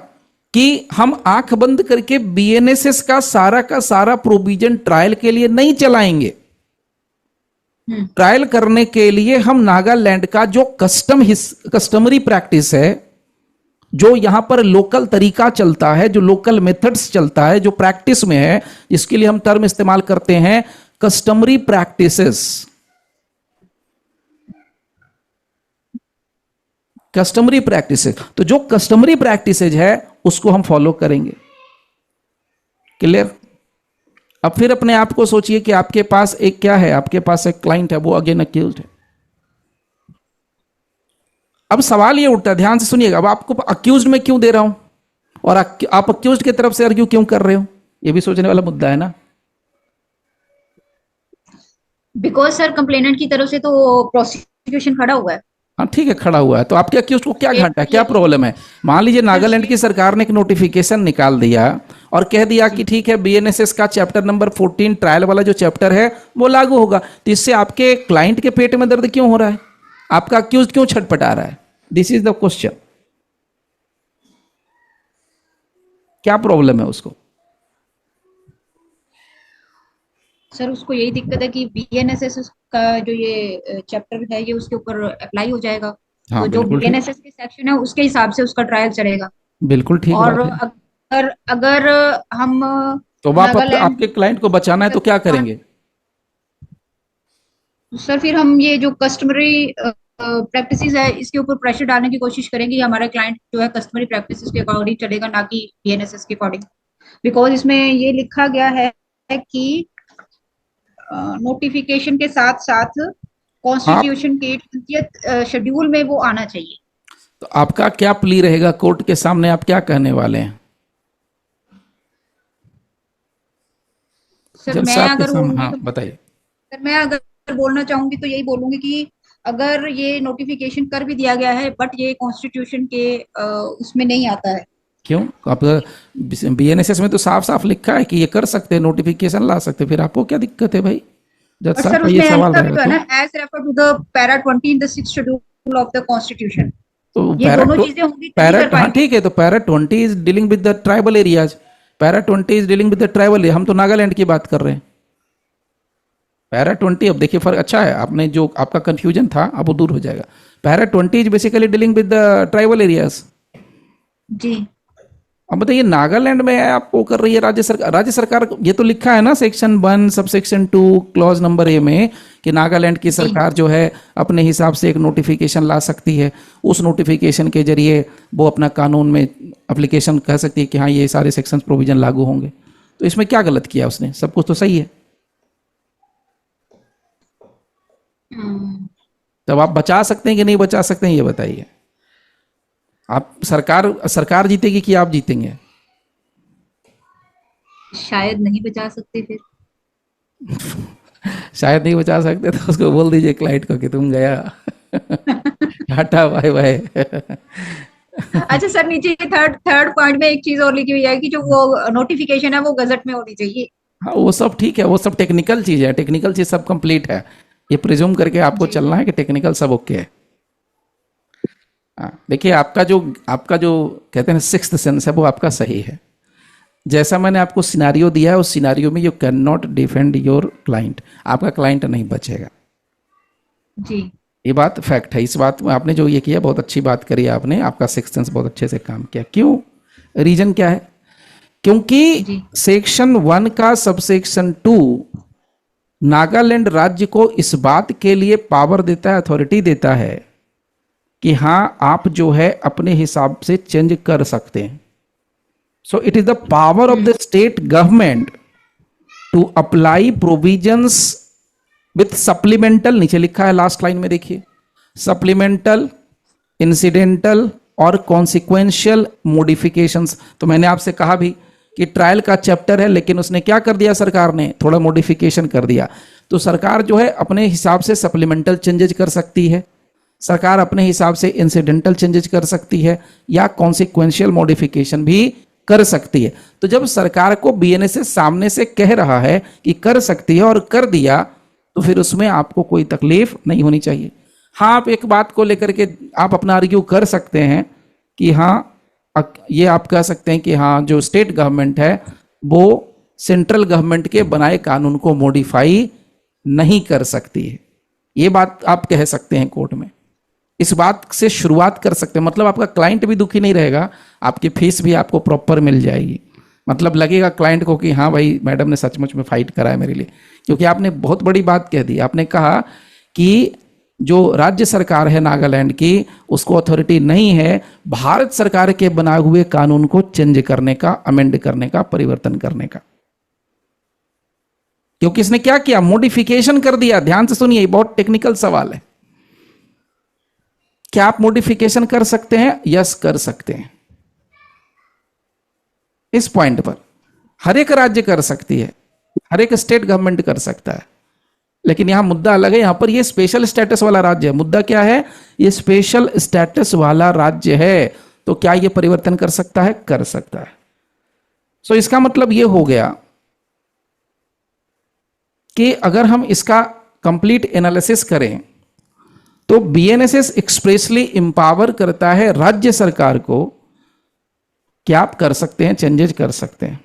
कि हम आंख बंद करके बीएनएसएस का सारा प्रोविजन ट्रायल के लिए नहीं चलाएंगे। ट्रायल करने के लिए हम नागालैंड का जो कस्टमरी प्रैक्टिस है, जो यहां पर लोकल तरीका चलता है, जो लोकल मेथड्स चलता है, जो प्रैक्टिस में है, जिसके लिए हम टर्म इस्तेमाल करते हैं कस्टमरी प्रैक्टिसेस। कस्टमरी प्रैक्टिसेस, तो जो कस्टमरी प्रैक्टिसेज है उसको हम फॉलो करेंगे। क्लियर? अब फिर अपने आप को सोचिए कि आपके पास एक क्या है, आपके पास एक क्लाइंट है, वो अगेन अक्यूज्ड है। अब सवाल ये उठता है, ध्यान से सुनिएगा, अब आपको अक्यूज्ड में क्यों दे रहा हूं और आप अक्यूज्ड की तरफ से आर्ग्यू क्यों कर रहे हो, ये भी सोचने वाला मुद्दा है ना। बिकॉज सर कंप्लेनेंट की तरफ से तो प्रोसिक्यूशन खड़ा हुआ है। हाँ ठीक है, खड़ा हुआ है, तो आपके अक्यूज्ड को क्या घाटा है, क्या प्रॉब्लम है? मान लीजिए नागालैंड की सरकार ने एक नोटिफिकेशन निकाल दिया और कह दिया कि ठीक है बीएनएसएस का चैप्टर नंबर 14 ट्रायल वाला जो चैप्टर है वो लागू होगा, तो इससे आपके क्लाइंट के पेट में दर्द क्यों हो रहा है, आपका अक्यूज्ड क्यों छटपटा रहा है? This is the question. क्या प्रॉब्लम है उसको? सर उसको यही दिक्कत है कि बीएनएसएस का जो ये चैप्टर है ये उसके ऊपर अप्लाई हो जाएगा। हाँ तो जो बिल्कुल ठीक, बीएनएसएस के सेक्शन है उसके हिसाब से उसका ट्रायल चलेगा। बिल्कुल ठीक और बात है। अगर अगर हम तो आप नागालैंड आपके क्लाइंट को बचाना है तो क्या करेंगे? सर फिर हम ये जो कस्टमरी प्रैक्टिसेस है इसके ऊपर प्रेशर डालने की कोशिश करेंगे कि हमारा क्लाइंट जो है कस्टमरी प्रैक्टिसेस के अकॉर्डिंग चलेगा, ना कि बीएनएसएस के अकॉर्डिंग। बिकॉज इसमें ये लिखा गया है कि नोटिफिकेशन के साथ साथ आप कॉन्स्टिट्यूशन के 20th शेड्यूल में वो आना चाहिए। तो आपका क्या प्ली रहेगा कोर्ट के सामने, आप क्या कहने वाले हैं? सर जज मैं साहब के अगर सामने, बोलूंगी हाँ तो बताइए। सर मैं अगर बोलना चाहूंगी तो यही बोलूंगी कि अगर ये नोटिफिकेशन कर भी दिया गया है बट ये कॉन्स्टिट्यूशन के उसमें नहीं आता है। क्यों? आप बीएनएसएस में तो साफ साफ लिखा है कि ये कर सकते हैं, नोटिफिकेशन ला सकते हैं, फिर आपको क्या दिक्कत है भाई? जज बट साहब सर का ये उसमें सवाल ऐसा रहेगा है ना, as refer to the para 20 in the 6th schedule of the constitution. तो ये दोनों चीजें होंगी तभी पैरा, कर हाँ पाएंगे। ठीक है, तो para 20 is dealing with the tribal areas, para 20 is dealing with the tribal area, हम तो नागालैंड की बात कर रहे हैं। पैरा 20, अब देखिए फर्क अच्छा है, आपने जो आपका कंफ्यूजन था अब वो दूर हो जाएगा। Para 20 is basically dealing with the tribal areas. जी अब बताइए नागालैंड में आपको कर रही है राज्य सरकार, राज्य सरकार ये तो लिखा है ना section 1 subsection 2 clause number A में कि नागालैंड की सरकार जो है अपने हिसाब से एक नोटिफिकेशन ला सकती है, उस नोटिफिकेशन के जरिए वो अपना कानून में एप्लीकेशन कह सकती है कि हाँ ये सारे सेक्शंस प्रोविजन लागू होंगे। तो इसमें क्या गलत किया उसने? सब कुछ तो सही है। तब आप बचा सकते हैं कि नहीं बचा सकते हैं ये बताइए। आप सरकार जीतेगी कि आप जीतेंगे? शायद नहीं बचा सकते फिर। शायद नहीं बचा सकते तो उसको बोल दीजिए क्लाइंट को कि तुम गया टाटा बाय बाय। अच्छा सर नीचे थर्ड थर्ड पॉइंट में एक चीज और लिखी हुई है कि जो वो नोटिफिकेशन है वो गजट में होनी चाहिए। हाँ वो सब ठीक है, वो सब टेक्निकल चीज है, टेक्निकल चीज सब कंप्लीट है, ये प्रिज्यूम करके आपको चलना है कि टेक्निकल सब ओके है। हाँ देखिए आपका जो कहते हैं सिक्स्थ सेंस है वो आपका सही है। जैसा मैंने आपको सिनारियो दिया है उस सिनारियो में you can not defend your client, आपका क्लाइंट नहीं बचेगा। जी ये बात फैक्ट है। इस बात में आपने जो ये किया बहुत अच्छी बात करी आपने, आपका सिक्स्थ सेंस बहुत अच्छे से काम किया। क्यों? रीजन क्या है? क्योंकि सेक्शन 1 का सबसेक्शन 2 नागालैंड राज्य को इस बात के लिए पावर देता है, अथॉरिटी देता है कि हाँ आप जो है अपने हिसाब से चेंज कर सकते हैं। So it is the power of the state government to apply provisions with supplemental, नीचे लिखा है लास्ट लाइन में देखिए, सप्लीमेंटल, इंसिडेंटल और कॉन्सिक्वेंशियल मॉडिफिकेशंस। तो मैंने आपसे कहा भी कि ट्रायल का चैप्टर है, लेकिन उसने क्या कर दिया, सरकार ने थोड़ा मॉडिफिकेशन कर दिया। तो सरकार जो है अपने हिसाब से सप्लीमेंटल चेंजेज कर सकती है, सरकार अपने हिसाब से इंसिडेंटल चेंजेज कर सकती है, या कॉन्सिक्वेंशियल मॉडिफिकेशन भी कर सकती है। तो जब सरकार को बीएनएसएस सामने से कह रहा है कि कर सकती है और कर दिया, तो फिर उसमें आपको कोई तकलीफ नहीं होनी चाहिए। हाँ, आप एक बात को लेकर के आप अपना आर्ग्यू कर सकते हैं कि हाँ, ये आप कह सकते हैं कि हाँ, जो स्टेट गवर्नमेंट है वो सेंट्रल गवर्नमेंट के बनाए कानून को मॉडिफाई नहीं कर सकती है। ये बात आप कह सकते हैं कोर्ट में, इस बात से शुरुआत कर सकते हैं। मतलब आपका क्लाइंट भी दुखी नहीं रहेगा, आपकी फीस भी आपको प्रॉपर मिल जाएगी। मतलब लगेगा क्लाइंट को कि हाँ भाई, मैडम ने सचमुच में फाइट करा है मेरे लिए। क्योंकि आपने बहुत बड़ी बात कह दी, आपने कहा कि जो राज्य सरकार है नागालैंड की, उसको अथॉरिटी नहीं है भारत सरकार के बनाए हुए कानून को चेंज करने का, अमेंड करने का, परिवर्तन करने का। क्योंकि इसने क्या किया, मॉडिफिकेशन कर दिया। ध्यान से सुनिए, बहुत टेक्निकल सवाल है। क्या आप मॉडिफिकेशन कर सकते हैं? यस, कर सकते हैं। इस पॉइंट पर हर एक राज्य कर सकती है, हर एक स्टेट गवर्नमेंट कर सकता है। लेकिन यहां मुद्दा अलग है, यहां पर ये स्पेशल स्टेटस वाला राज्य है। मुद्दा क्या है, ये स्पेशल स्टेटस वाला राज्य है, तो क्या ये परिवर्तन कर सकता है? कर सकता है। सो इसका मतलब ये हो गया कि अगर हम इसका कंप्लीट एनालिसिस करें तो बीएनएसएस एक्सप्रेसली इंपावर करता है राज्य सरकार को कि आप कर सकते हैं, चेंजेज कर सकते हैं।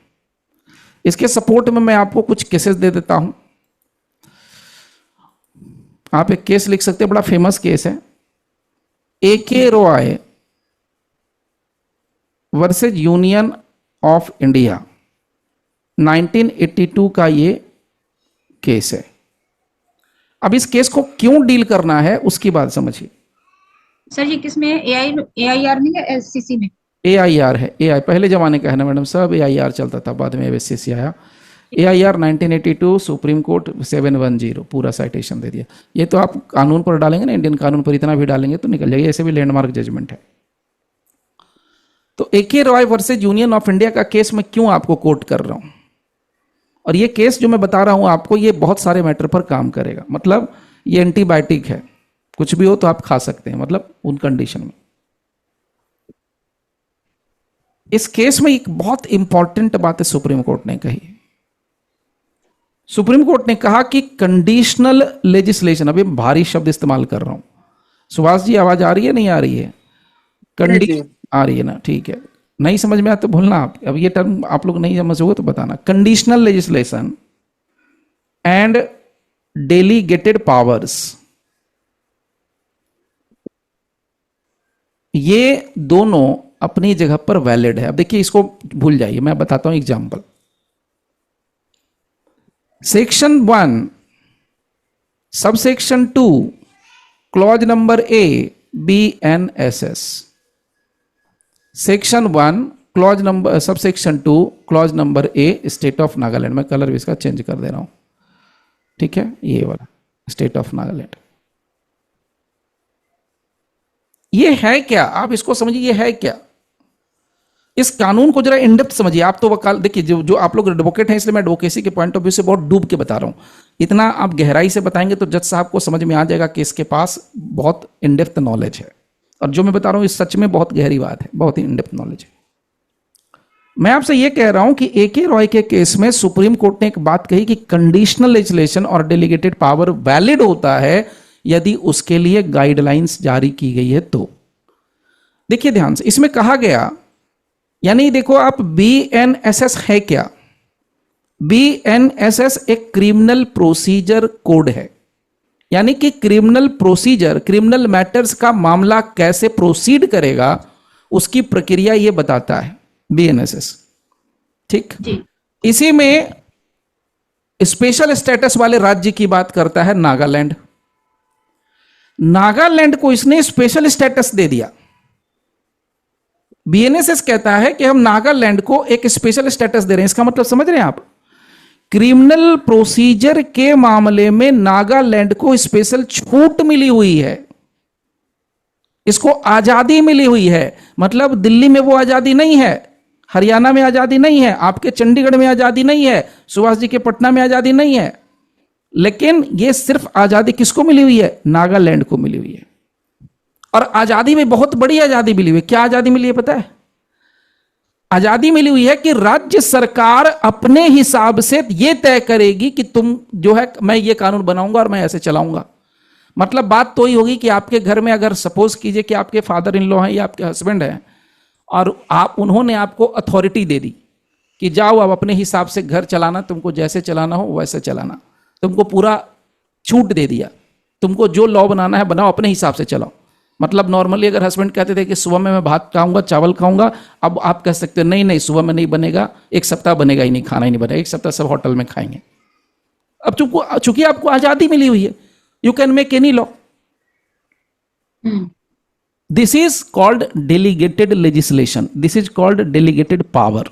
इसके सपोर्ट में मैं आपको कुछ केसेस दे देता हूं। आप एक केस लिख सकते हैं, बड़ा फेमस केस है, A K. Roy versus union of India, 1982 का ये केस है। अब इस केस को क्यों डील करना है उसकी बात समझिए। सर ये किसमें है? AIR में या SCC में? AIR है, AI पहले जमाने का है ना मैडम, सब AIR चलता था, बाद में SCC आया। AIR 1982 सुप्रीम कोर्ट 710, पूरा साइटेशन दे दिया। ये तो आप कानून पर डालेंगे ना, इंडियन कानून पर इतना भी डालेंगे तो निकल जाएगा, ऐसे भी लैंडमार्क जजमेंट है। तो A.K. Roy versus union of India का केस मैं क्यों आपको कोट कर रहा हूं, और ये केस जो मैं बता रहा हूं आपको, ये बहुत सारे मैटर पर काम करेगा। मतलब ये एंटीबायोटिक है, कुछ भी हो तो आप खा सकते हैं, मतलब उन कंडीशन में। इस केस में एक बहुत इंपॉर्टेंट बात है सुप्रीम कोर्ट ने कही। सुप्रीम कोर्ट ने कहा कि कंडीशनल लेजिस्लेशन, अभी भारी शब्द इस्तेमाल कर रहा हूं। सुभाष जी आवाज आ रही है, नहीं आ रही है? आ रही है ना, ठीक है। नहीं समझ में आया तो भूलना आप, अब ये टर्म आप लोग नहीं समझोगे तो बताना। Conditional legislation and delegated powers, ये दोनों अपनी जगह पर वैलिड है। अब देखिए, इसको भूल जाइए, मैं बताता हूं example. Section 1 subsection 2 clause number A BNSS, section 1 clause number sub section 2 clause number A state of Nagaland. मैं कलर भी इसका चेंज कर दे रहा हूं, ठीक है, ये वाला स्टेट ऑफ नागालैंड। ये है क्या, आप इसको समझिए, ये है क्या। इस कानून को जरा इन डेप्थ समझिए। आप तो वकाल, देखिए जो आप लोग एडवोकेट हैं, इसलिए मैं एडवोकेसी के पॉइंट ऑफ व्यू से बहुत डूब के बता रहा हूं। इतना आप गहराई से बताएंगे तो जज साहब को समझ में आ जाएगा कि इसके पास बहुत इन डेप्थ नॉलेज है, और जो मैं बता रहा हूं इस सच में बहुत गहरी बात है, बहुत ही इन डेप्थ नॉलेज है। मैं आपसे यह कह रहा हूं कि A.K. रॉय के केस में सुप्रीम कोर्ट ने एक बात कही कि कंडीशनल लेजिस्लेशन और डेलीगेटेड पावर वैलिड होता है यदि उसके लिए गाइडलाइंस जारी की गई है तो। देखिए ध्यान से, इसमें कहा गया, यानी देखो आप, BNSS है क्या? BNSS एक क्रिमिनल प्रोसीजर कोड है, यानी कि क्रिमिनल प्रोसीजर, क्रिमिनल मैटर्स का मामला कैसे प्रोसीड करेगा उसकी प्रक्रिया ये बताता है BNSS, ठीक। इसी में स्पेशल स्टेटस वाले राज्य की बात करता है नागालैंड। नागालैंड को इसने स्पेशल स्टेटस दे दिया। BNSS कहता है कि हम नागालैंड को एक स्पेशल स्टेटस दे रहे हैं। इसका मतलब समझ रहे हैं आप, क्रिमिनल प्रोसीजर के मामले में नागालैंड को स्पेशल छूट मिली हुई है। इसको आजादी मिली हुई है, मतलब दिल्ली में वो आजादी नहीं है, हरियाणा में आजादी नहीं है, आपके चंडीगढ़ में आजादी नहीं है, सुभाष जी के पटना में आजादी नहीं है, लेकिन ये सिर्फ आजादी किसको मिली हुई है? नागालैंड को मिली हुई है। और आजादी में बहुत बड़ी आजादी मिली हुई है। क्या आजादी मिली है पता है? आजादी मिली हुई है कि राज्य सरकार अपने हिसाब से ये तय करेगी कि तुम जो है, मैं ये कानून बनाऊंगा और मैं ऐसे चलाऊंगा। मतलब बात तो ही होगी कि आपके घर में अगर सपोज कीजिए कि आपके फादर इन लॉ हैं या आपके हस्बैंड हैं और उन्होंने आपको अथॉरिटी दे दी कि जाओ अब अपने हिसाब से घर चलाना, तुमको जैसे चलाना हो वैसे चलाना, तुमको पूरा छूट दे दिया, तुमको जो लॉ बनाना है बनाओ, अपने हिसाब से चलाओ। मतलब नॉर्मली अगर हस्बैंड कहते थे कि सुबह में मैं भात खाऊंगा, चावल खाऊंगा, अब आप कह सकते हो नहीं नहीं सुबह में नहीं बनेगा, एक सप्ताह बनेगा ही नहीं, खाना ही नहीं बनेगा, एक सप्ताह सब होटल में खाएंगे। अब चूंकि आपको आजादी मिली हुई है, you can make any law. This is called delegated legislation, this is called delegated power.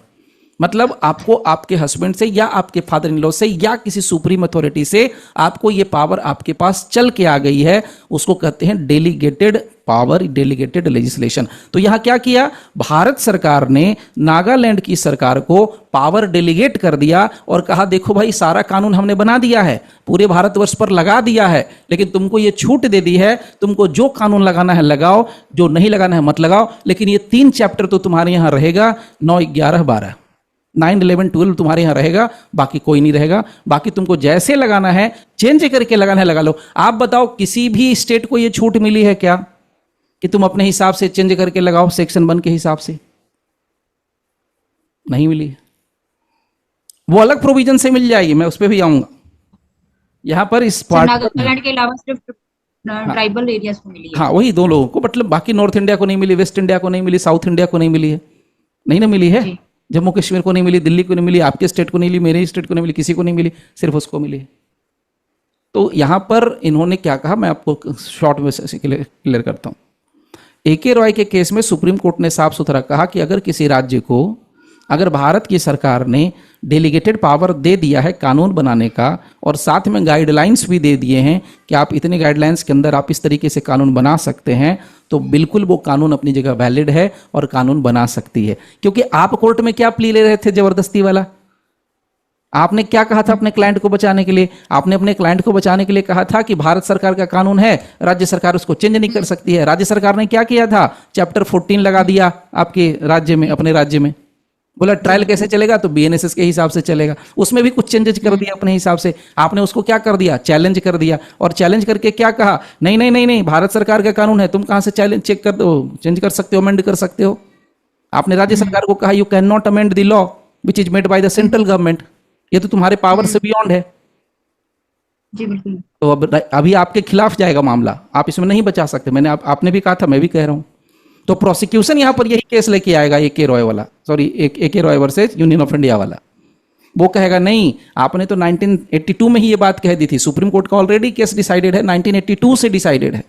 मतलब आपको आपके हस्बैंड से या आपके फादर इन लॉ से या किसी सुप्रीम अथॉरिटी से आपको ये पावर आपके पास चल के आ गई है, उसको कहते हैं डेलीगेटेड पावर, डेलीगेटेड लेजिस्लेशन। तो यहां क्या किया? भारत सरकार ने नागालैंड की सरकार को पावर डेलीगेट कर दिया और कहा देखो भाई सारा कानून हमने बना दिया है, पूरे भारतवर्ष पर लगा दिया है, लेकिन तुमको ये छूट दे दी है, तुमको जो कानून लगाना है लगाओ, जो नहीं लगाना है मत लगाओ, लेकिन ये 3 चैप्टर तो तुम्हारे यहां रहेगा, 9, 11, 12, 9, 11, 12 तुम्हारे यहां रहेगा, बाकी कोई नहीं रहेगा। बाकी तुमको जैसे लगाना है, चेंज करके लगाना है लगा लो। आप बताओ किसी भी स्टेट को यह छूट मिली है क्या कि तुम अपने हिसाब से चेंज करके लगाओ सेक्शन 1 के हिसाब से? नहीं मिली है। वो अलग प्रोविजन से मिल जाएगी, मैं उस पर भी आऊंगा। यहां पर इस पार्ट नागालैंड के अलावा सिर्फ ट्राइबल एरियाज को मिली है। हाँ वही 2 लोगों को, मतलब बाकी नॉर्थ इंडिया को नहीं मिली, वेस्ट इंडिया को नहीं मिली, साउथ इंडिया को नहीं मिली है, नहीं ना मिली है। जम्मू कश्मीर को नहीं मिली, दिल्ली को नहीं मिली, आपके स्टेट को नहीं मिली, मेरे स्टेट को नहीं मिली, किसी को नहीं मिली, सिर्फ उसको मिली। तो यहां पर इन्होंने क्या कहा, मैं आपको शॉर्ट में से क्लियर करता हूं। एके रॉय के केस में सुप्रीम कोर्ट ने साफ सुथरा कहा कि अगर किसी राज्य को, अगर भारत की सरकार ने डेलीगेटेड पावर दे दिया है कानून बनाने का और साथ में गाइडलाइंस भी दे दिए हैं कि आप इतने गाइडलाइंस के अंदर आप इस तरीके से कानून बना सकते हैं, तो बिल्कुल वो कानून अपनी जगह वैलिड है और कानून बना सकती है। क्योंकि आप कोर्ट में क्या प्ली ले रहे थे जबरदस्ती वाला? आपने क्या कहा था अपने क्लाइंट को बचाने के लिए? आपने अपने क्लाइंट को बचाने के लिए कहा था कि भारत सरकार का कानून है, राज्य सरकार उसको चेंज नहीं कर सकती है। राज्य सरकार ने क्या किया था? चैप्टर 14 लगा दिया आपके राज्य में, अपने राज्य में। बोला ट्रायल कैसे चलेगा? तो बीएनएसएस के हिसाब से चलेगा। उसमें भी कुछ चेंजेस कर दिया अपने हिसाब से। आपने उसको क्या कर दिया? चैलेंज कर दिया। और चैलेंज करके क्या कहा? नहीं नहीं नहीं नहीं, भारत सरकार का कानून है, तुम कहां से चैलेंज चेक कर दो, चेंज कर सकते हो, अमेंड कर सकते हो। आपने राज्य सरकार को कहा you can not amend the law which is made by the central government, ये तो तुम्हारे पावर से बियॉन्ड है। जी बिल्कुल। तो अब अभी आपके खिलाफ जाएगा मामला, आप इसमें नहीं बचा सकते। मैंने आपने भी कहा था, मैं भी कह रहा हूं। तो प्रोसिक्यूशन यहां पर यही केस लेके आएगा, एके रॉय वाला, sorry A K Roy versus union of India वाला। वो कहेगा नहीं, आपने तो 1982 में ही ये बात कह दी थी। सुप्रीम कोर्ट का ऑलरेडी केस डिसाइडेड है, 1982 से डिसाइडेड है।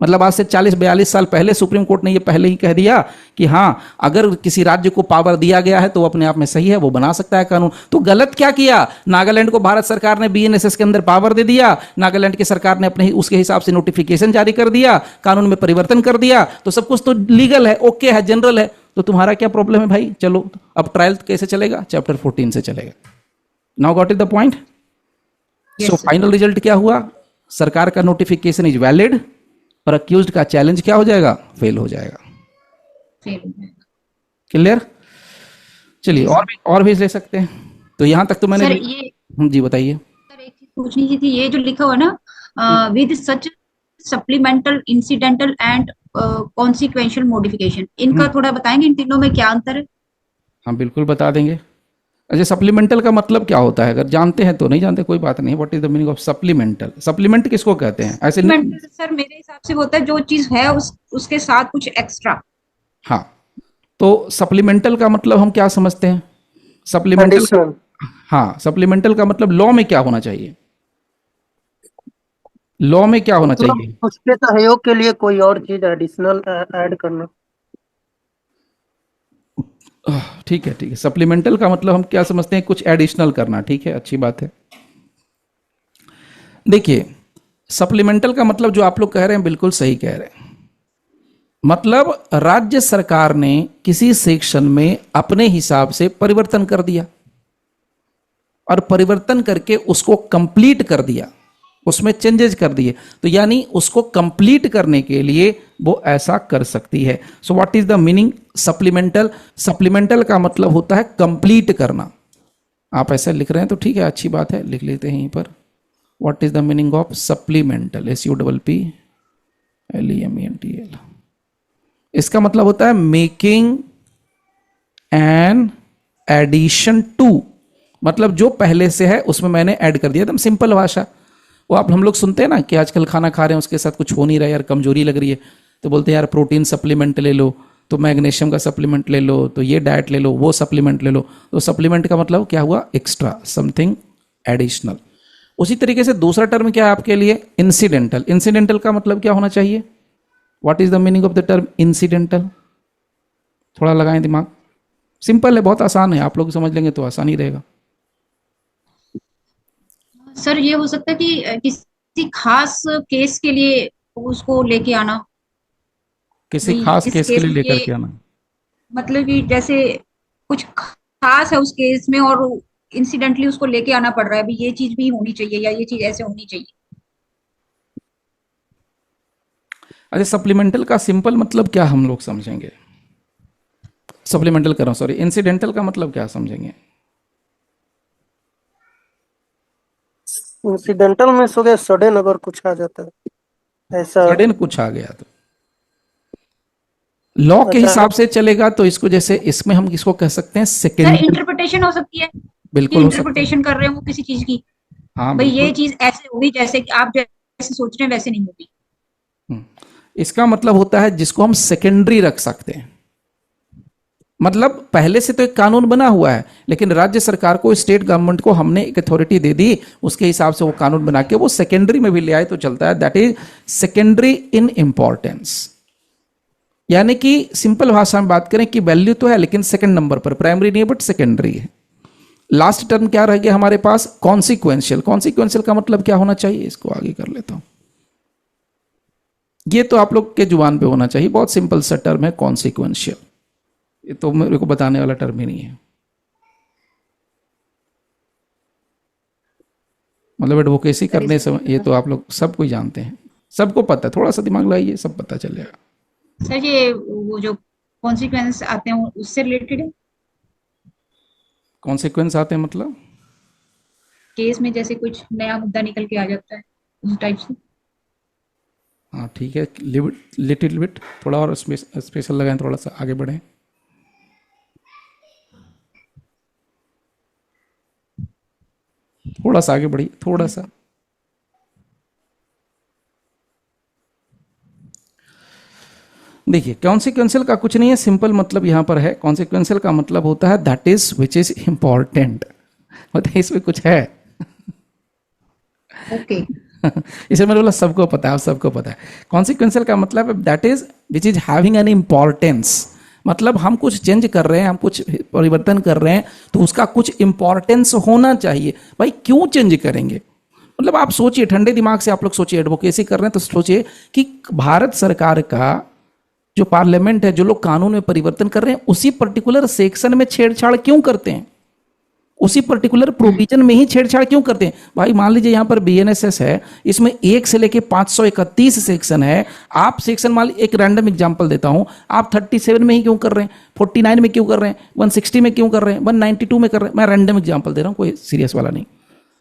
मतलब आज से 40-42 साल पहले सुप्रीम कोर्ट ने ये पहले ही कह दिया कि हाँ, अगर किसी राज्य को पावर दिया गया है तो वो अपने आप में सही है, वो बना सकता है कानून। तो गलत क्या किया? नागालैंड को भारत सरकार ने बीएनएसएस के अंदर पावर दे दिया, नागालैंड की सरकार ने अपने उसके हिसाब से नोटिफिकेशन जारी कर दिया, कानून में परिवर्तन कर दिया, तो सब कुछ तो लीगल है, ओके है, जनरल है। तो तुम्हारा क्या प्रॉब्लम है भाई? चलो अब ट्रायल कैसे चलेगा? चैप्टर 14 से चलेगा। Now got it the point. So final result क्या हुआ? सरकार का नोटिफिकेशन इज वैलिड और अक्यूज्ड का चैलेंज क्या हो जाएगा? फेल हो जाएगा। क्लियर? चलिए और भी ले सकते हैं। तो यहां तक तो मैंने सर ये जी बताइए। सर एक चीज पूछनी थी, ये जो लिखा हुआ ना with such supplemental incidental and consequential modification, इनका थोड़ा बताएंगे, इन तीनों में क्या अंतर है? हाँ बिल्कुल बता देंगे। अच्छा, सप्लीमेंटल का मतलब क्या होता है? अगर जानते हैं तो, नहीं जानते कोई बात नहीं। What is the meaning of supplemental? Supplement किसको कहते हैं? ऐसे नहीं सर मेरे हिसाब से होता है जो चीज है उसके साथ कुछ एक्स्ट्रा। हाँ, तो सप्लीमेंटल का मतलब हम क्या समझते हैं? Supplemental, additional. हाँ, सप्लीमेंटल का मतलब लॉ में क्या होना चाहिए? लॉ में क्या होना चाहिए? उसके सहयोग के लिए कोई और चीज एडिशनल ऐड करना। ठीक है ठीक है। सप्लीमेंटल का मतलब हम क्या समझते हैं? कुछ एडिशनल करना। ठीक है, अच्छी बात है। देखिए, सप्लीमेंटल का मतलब जो आप लोग कह रहे हैं बिल्कुल सही कह रहे हैं। मतलब राज्य सरकार ने किसी सेक्शन में अपने हिसाब से परिवर्तन कर दिया और परिवर्तन करके उसको कंप्लीट कर दिया, उसमें चेंजेस कर दिए, तो यानी उसको कंप्लीट करने के लिए वो ऐसा कर सकती है। So what is the meaning supplemental? Supplemental का मतलब होता है कंप्लीट करना। आप ऐसा लिख रहे हैं तो ठीक है, अच्छी बात है, लिख लेते हैं यहीं पर। What is the meaning of supplemental? SUPPLEMENTL। इसका मतलब होता है मेकिंग एन एडिशन टू, मतलब जो पहले से है उसमें मैंने ऐड कर दिया। एकदम सिंपल भाषा। वो आप हम लोग सुनते हैं ना कि आजकल खाना खा रहे हैं उसके साथ कुछ हो नहीं रहा है यार, कमजोरी लग रही है, तो बोलते हैं यार प्रोटीन सप्लीमेंट ले लो, तो मैग्नीशियम का सप्लीमेंट ले लो, तो ये डाइट ले लो, वो सप्लीमेंट ले लो। तो सप्लीमेंट का मतलब क्या हुआ? Extra, something additional. उसी तरीके से दूसरा टर्म क्या है आपके लिए? इंसिडेंटल। इंसिडेंटल का मतलब क्या होना चाहिए? What is the meaning of the term incidental? थोड़ा लगाएं दिमाग। सिंपल है, बहुत आसान है, आप लोग समझ लेंगे तो आसान ही रहेगा। सर ये हो सकता है कि किसी खास केस के लिए उसको लेके आना, किसी भाई खास इस केस के केस लिए में लेकर ये, के आना। मतलब कि जैसे कुछ खास है उस केस में और इंसिडेंटली उसको लेके आना पड़ रहा है, भाई ये चीज भी होनी चाहिए या ये चीज ऐसे होनी चाहिए। अच्छा, सप्लीमेंटल का सिंपल मतलब क्या हम लोग समझेंगे? सप्लीमेंटल कर रहा हूं, सॉरी, इंसिडेंटल का मतलब क्या समझेंगे? इंसिडेंटल में हो गया सडन, अगर कुछ आ जाता है ऐसा। सडन कुछ आ गया तो लॉ के हिसाब अचानक। से चलेगा तो इसको, जैसे इसमें हम किसको कह सकते हैं? Sir secondary. इंटरप्रिटेशन हो सकती है कि बिल्कुल हो सकता है। इंटरप्रिटेशन कर रहे हो किसी चीज की, हाँ भाई ये बिल्कुल। चीज ऐसे होगी जैसे कि आप जैसे सोच रहे हैं वैसे नहीं होगी। हम्म। इसका मतलब होता है जिसको हम सेकेंडरी रख सकते हैं। मतलब पहले से तो एक कानून बना हुआ है, लेकिन राज्य सरकार को, स्टेट गवर्नमेंट को हमने एक अथॉरिटी दे दी, उसके हिसाब से वो कानून बना के वो सेकेंडरी में भी ले आए तो चलता है। That is secondary in importance. यानी कि सिंपल भाषा में बात करें कि वैल्यू तो है लेकिन सेकंड नंबर पर, प्राइमरी नहीं है बट सेकेंडरी है। लास्ट टर्म क्या रह गया हमारे पास? कॉन्सिक्वेंशियल। कॉन्सिक्वेंशियल का मतलब क्या होना चाहिए? इसको आगे कर लेता हूं। ये तो आप लोग के जुबान पे होना चाहिए, बहुत सिंपल सा टर्म है कॉन्सिक्वेंशियल। ये तो मेरे को बताने वाला टर्म ही नहीं है। मतलब एडवोकेसी सर करने इसका से ये तो आप लोग सब कोई जानते हैं, सबको पता है, थोड़ा सा दिमाग लगाइए सब पता चल जाएगा। सर ये वो जो कॉन्सिक्वेंस आते हैं उससे रिलेटेड है, कॉन्सिक्वेंस आते हैं मतलब? केस में जैसे कुछ नया मुद्दा निकल के आ जाता है उस टाइप से। हाँ ठीक है, लिटिल बिट, थोड़ा और स्पेशल लगाएं, थोड़ा सा आगे बढ़ें। थोड़ा सा आगे बढ़िए, थोड़ा सा। देखिए कॉन्सिक्वेंशियल का कुछ नहीं है, सिंपल मतलब यहां पर है। कॉन्सिक्वेंशियल का मतलब होता है that is which is important. मतलब इसमें कुछ है। ओके। इसे मैंने बोला सबको पता है, आप सबको पता है। कॉन्सिक्वेंशियल का मतलब that is which is having an importance. मतलब हम कुछ चेंज कर रहे हैं, हम कुछ परिवर्तन कर रहे हैं, तो उसका कुछ इंपॉर्टेंस होना चाहिए। भाई क्यों चेंज करेंगे? मतलब आप सोचिए, ठंडे दिमाग से आप लोग सोचिए, एडवोकेसी कर रहे हैं तो सोचिए कि भारत सरकार का जो पार्लियामेंट है, जो लोग कानून में परिवर्तन कर रहे हैं, उसी पर्टिकुलर सेक्शन में छेड़छाड़ क्यों करते हैं? उसी पर्टिकुलर प्रोविजन में ही छेड़छाड़ क्यों करते हैं? भाई मान लीजिए यहां पर बीएनएसएस है, इसमें 1 से लेके 531 सेक्शन है। आप सेक्शन मान लीजिए, एक रैंडम एग्जांपल देता हूं, आप 37 में ही क्यों कर रहे हैं? 49 में क्यों कर रहे हैं? 160 में क्यों कर रहे हैं? 192 में कर रहे हैं? मैं रैंडम एग्जांपल दे रहा हूं, कोई सीरियस वाला नहीं।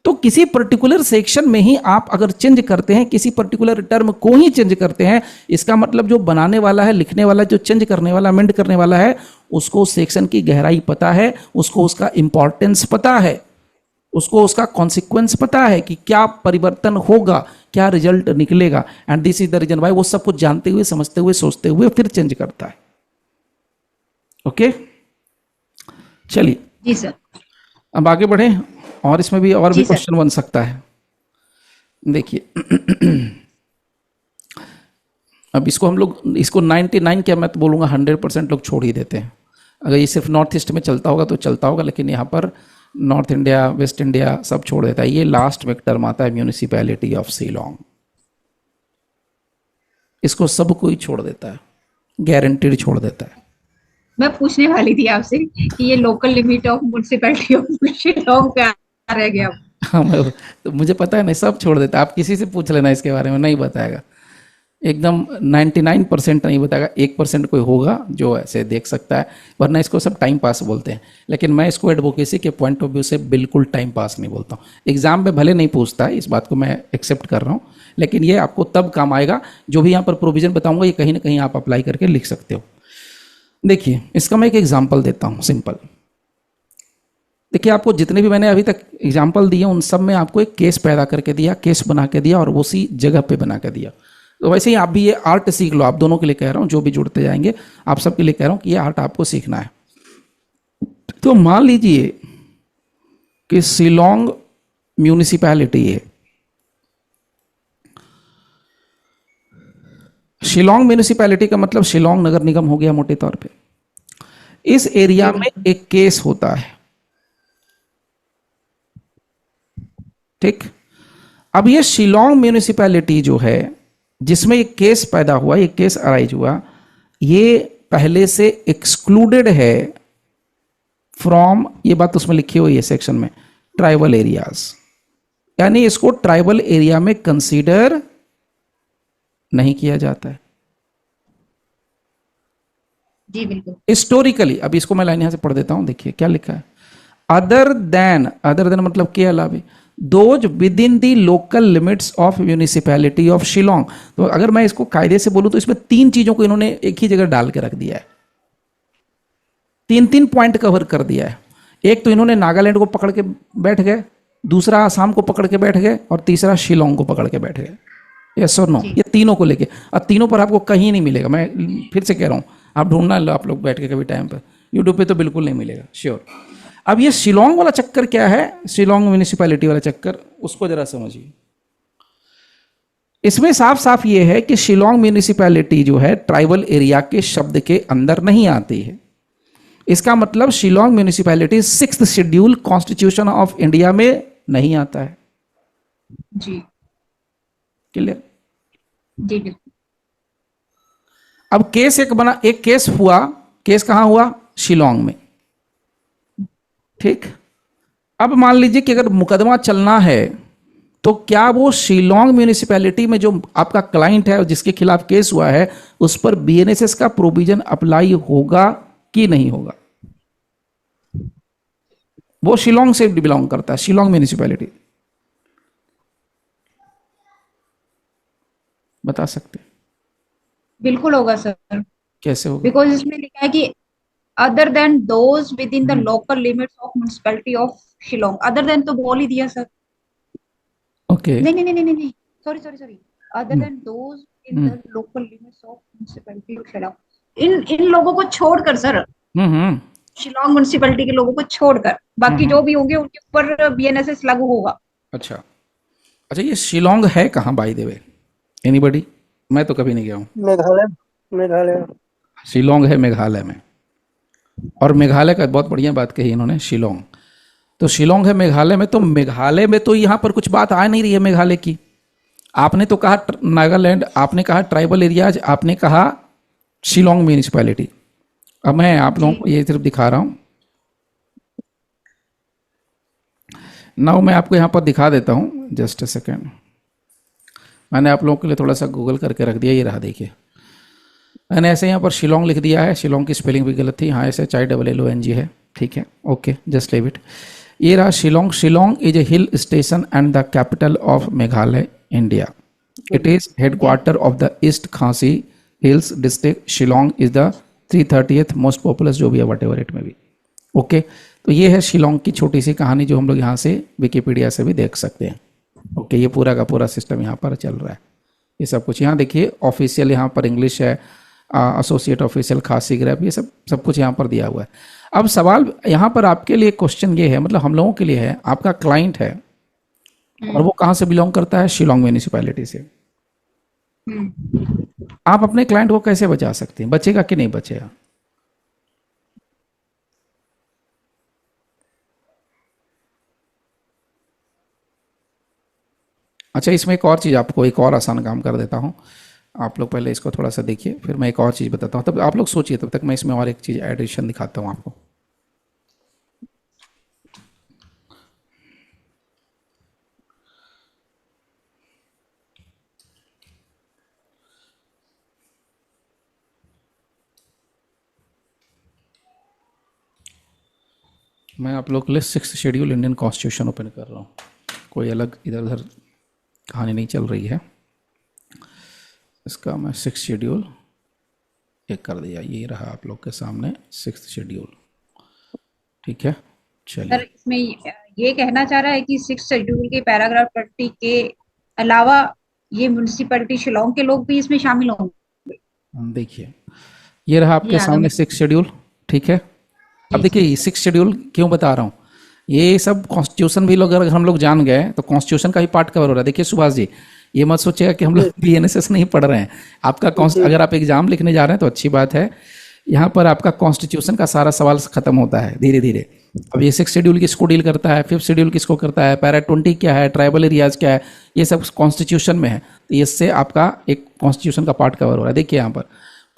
तो किसी पर्टिकुलर सेक्शन में ही आप अगर चेंज करते हैं, किसी पर्टिकुलर टर्म को ही चेंज करते हैं, इसका मतलब जो बनाने वाला है, लिखने वाला, जो चेंज करने वाला, अमेंड करने वाला है, उसको सेक्शन की गहराई पता है, उसको उसका इंपॉर्टेंस पता है, उसको उसका कॉन्सिक्वेंस पता है कि क्या परिवर्तन होगा, क्या रिजल्ट निकलेगा। And this is the reason why वो सब कुछ जानते हुए, समझते हुए, सोचते हुए फिर चेंज करता है। ओके, चलिए जी सर। अब आगे बढ़े, और इसमें भी और भी जी सर। क्वेश्चन बन सकता है। देखिए अब इसको हम लोग, इसको 99 क्या मैं तो बोलूँगा 100% लोग छोड़ ही देते हैं। अगर ये सिर्फ नॉर्थ ईस्ट में चलता होगा तो चलता होगा, लेकिन यहाँ पर नॉर्थ इंडिया, वेस्ट इंडिया सब छोड़ देता है। ये लास्ट में टर्म आता है म्यूनिसिपैलिटी ऑफ शिलोंग, इसको सब कोई छोड़ देता है। गारंटीड छोड़ देता है। मैं पूछने वाली थी आपसे कि ये local limit of municipality of Shillong पे आ रह गया। हाँ तो मुझे पता है ना, सब छोड़ देता है। आप किसी से पूछ लेना इसके बारे में, नहीं बताएगा एकदम। 99% नहीं बताएगा, 1% कोई होगा जो ऐसे देख सकता है, वरना इसको सब टाइम पास बोलते हैं। लेकिन मैं इसको एडवोकेसी के पॉइंट ऑफ व्यू से बिल्कुल टाइम पास नहीं बोलता हूँ। एग्जाम में भले नहीं पूछता है, इस बात को मैं एक्सेप्ट कर रहा हूँ, लेकिन ये आपको तब काम आएगा जो भी यहाँ पर प्रोविजन बताऊंगा, ये कहीं ना कहीं आप अप्लाई करके लिख सकते हो। देखिए इसका मैं एक एग्जाम्पल देता हूँ सिंपल। देखिए आपको जितने भी मैंने अभी तक एग्जाम्पल दिए उन सब में आपको एक केस पैदा करके दिया, केस बना के दिया और उसी जगह पे बना के दिया। तो वैसे ही आप भी ये आर्ट सीख लो। आप दोनों के लिए कह रहा हूँ, जो भी जुड़ते जाएंगे आप सबके लिए कह रहा हूँ कि ये आर्ट आपको सीखना है। तो मान लीजिए कि शिलोंग म्यूनिसिपैलिटी है। शिलोंग म्यूनिसिपैलिटी का मतलब शिलोंग नगर निगम हो गया मोटे तौर पे। इस एरिया में एक केस होता है, ठीक। अब ये शिलोंग म्यूनिसिपैलिटी जो है जिसमें एक केस पैदा हुआ, एक केस अराइज हुआ, ये पहले से एक्सक्लूडेड है फ्रॉम, ये बात उसमें लिखी हुई है सेक्शन में, ट्राइबल एरियाज। यानी इसको ट्राइबल एरिया में कंसीडर नहीं किया जाता है जी बिल्कुल। हिस्टोरिकली। अब इसको मैं लाइन यहां से पढ़ देता हूं, देखिए क्या लिखा है। अदर देन मतलब के अलावे, those with in the local limits of municipality of Shillong. तो अगर मैं इसको कायदे से बोलूं तो इसमें 3 चीजों को इन्होंने एक ही जगह डाल के रख दिया है। 3 पॉइंट कवर कर दिया है। एक तो इन्होंने नागालैंड को पकड़ के बैठ गए, दूसरा आसाम को पकड़ के बैठ गए, और तीसरा शिलोंग को पकड़ के बैठ गए। यस और नो, ये तीनों को लेके। और तीनों पर आपको कहीं नहीं मिलेगा, मैं फिर से कह रहा हूं, आप ढूंढना लो आप लोग बैठ के कभी टाइम पर, यूट्यूब पे तो बिल्कुल नहीं मिलेगा, श्योर। अब ये शिलोंग वाला चक्कर क्या है, शिलोंग म्यूनिसिपैलिटी वाला चक्कर, उसको जरा समझिए। इसमें साफ साफ ये है कि शिलोंग म्यूनिसिपैलिटी जो है ट्राइबल एरिया के शब्द के अंदर नहीं आती है। इसका मतलब Shillong municipality 6th schedule constitution of India में नहीं आता है। जी क्लियर? जी बिल्कुल। अब केस एक केस हुआ, केस कहां हुआ, शिलोंग में, ठीक। अब मान लीजिए कि अगर मुकदमा चलना है तो क्या वो शिलोंग म्यूनिसिपैलिटी में जो आपका क्लाइंट है और जिसके खिलाफ केस हुआ है उस पर बीएनएसएस का प्रोविजन अप्लाई होगा कि नहीं होगा? वो शिलोंग से बिलोंग करता है, शिलोंग म्यूनिसिपैलिटी। बता सकते हैं? बिल्कुल होगा सर, कैसे होगा? बिकॉज इसमें लिखा है कि other than those with in the local limits of municipality of Shillong. Other than तो बोल ही दिया सर। ओके। नहीं नहीं नहीं नहीं नहीं, sorry sorry sorry, other than those in the local limits of municipality of Shillong. इन लोगों को छोड़कर सर, हम्म। शिलोंग म्युनिसिपैलिटी के लोगों को छोड़कर बाकी जो भी होंगे उनके ऊपर बीएनएसएस लागू होगा। अच्छा अच्छा, ये शिलोंग है कहाँ बाय द वे? एनीबडी? मैं तो कभी नहीं गया हूँ। मेघालय, मेघालय। शिलोंग है मेघालय में, और मेघालय का बहुत बढ़िया बात कही इन्होंने, शिलोंग। तो शिलोंग है मेघालय में, तो मेघालय में तो यहाँ पर कुछ बात आ नहीं रही है मेघालय की। आपने तो कहा नागालैंड, आपने कहा ट्राइबल एरियाज, आपने कहा शिलोंग म्यूनिसिपैलिटी। अब मैं आप लोगों को ये सिर्फ दिखा रहा हूँ। नाउ मैं आपको यहाँ पर दिखा देता हूँ, जस्ट अ सेकेंड। मैंने आप लोगों के लिए थोड़ा सा गूगल करके रख दिया, ये रहा देखिए। मैंने ऐसे यहाँ पर शिलोंग लिख दिया है, शिलोंग की स्पेलिंग भी गलत थी, हाँ ऐसे SHILONG है, ठीक है, ओके, जस्ट लीव इट। ये रहा Shillong. Shillong is a hill station and the capital of Meghalaya, India. It is headquarter of the East Khasi hills district. Shillong is the 330th most populous, जो भी है, वट एवर इट में भी, ओके। तो ये है शिलोंग की छोटी सी कहानी, जो हम लोग यहाँ से विकिपीडिया से भी देख सकते हैं, ओके। ये पूरा का पूरा सिस्टम यहाँ पर चल रहा है, ये सब कुछ यहाँ देखिए। ऑफिशियल यहाँ पर इंग्लिश है, एसोसिएट ऑफिशियल खासी ग्रैप, ये सब कुछ यहाँ पर दिया हुआ है। अब सवाल यहाँ पर आपके लिए क्वेश्चन ये है, मतलब हम लोगों के लिए है, आपका क्लाइंट है और वो कहाँ से बिलोंग करता है, शिलोंग म्यूनिसिपैलिटी से। आप अपने क्लाइंट को कैसे बचा सकते हैं? बचेगा कि नहीं बचेगा? अच्छा, इसमें एक और चीज़, आपको एक और आसान काम कर देता हूँ। आप लोग पहले इसको थोड़ा सा देखिए, फिर मैं एक और चीज़ बताता हूँ, तब आप लोग सोचिए, तब तक मैं इसमें और एक चीज़ एडिशन दिखाता हूँ आपको। मैं आप लोग के लिए 6th schedule Indian constitution open कर रहा हूँ, कोई अलग इधर उधर कहानी नहीं चल रही है। इसका मैं 6th शेड्यूल एक कर दिया, ये रहा आप लोग के सामने 6th शेड्यूल। ठीक है, सर चलिए। इसमें ये कहना चाह रहा है कि 6 शेड्यूल के पैराग्राफ 20 के अलावा ये म्युनिसिपैलिटी शिलोंग के लोग भी इसमें शामिल होंगे। देखिए, ये रहा ये आपके आगे सामने 6th शेड्यूल। ठीक है, अब जी देखिए 6th शेड्यूल क्यों बता रहा हूँ, ये सब कॉन्स्टिट्यूशन भी लोग अगर हम लोग जान गए तो कॉन्स्टिट्यूशन का ही पार्ट कवर हो रहा है। देखिए सुभाष जी, ये मत सोचिएगा कि हम लोग बीएनएसएस नहीं पढ़ रहे हैं। आपका अगर आप एग्जाम लिखने जा रहे हैं तो अच्छी बात है, यहाँ पर आपका कॉन्स्टिट्यूशन का सारा सवाल खत्म होता है धीरे धीरे। अब ये 6th शेड्यूल किसको डील करता है, 5th शेड्यूल किसको करता है, पैरा 20 क्या है, ट्राइबल एरियाज क्या है, ये सब कॉन्स्टिट्यूशन में है। तो इससे आपका एक कॉन्स्टिट्यूशन का पार्ट कवर हो रहा है। देखिए यहाँ पर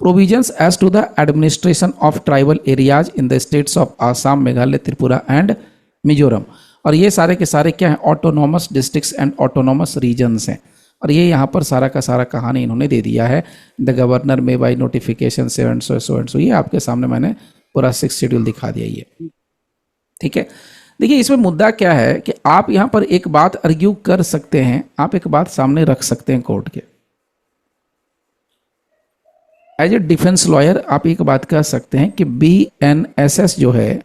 provisions as to the administration of tribal areas in the states of Assam, Meghalaya, Tripura and Mizoram. और ये सारे के सारे क्या हैं, autonomous districts and autonomous regions हैं। और ये यहाँ पर सारा का सारा कहानी इन्होंने दे दिया है, द गवर्नर में बाई नोटिफिकेशन से एंड सो, ये आपके सामने मैंने पूरा 6th शेड्यूल दिखा दिया ये। ठीक है, देखिए इसमें मुद्दा क्या है कि आप यहाँ पर एक बात अर्ग्यू कर सकते हैं, आप एक बात सामने रख सकते हैं कोर्ट के, एज ए डिफेंस लॉयर आप एक बात कह सकते हैं कि BNSS जो है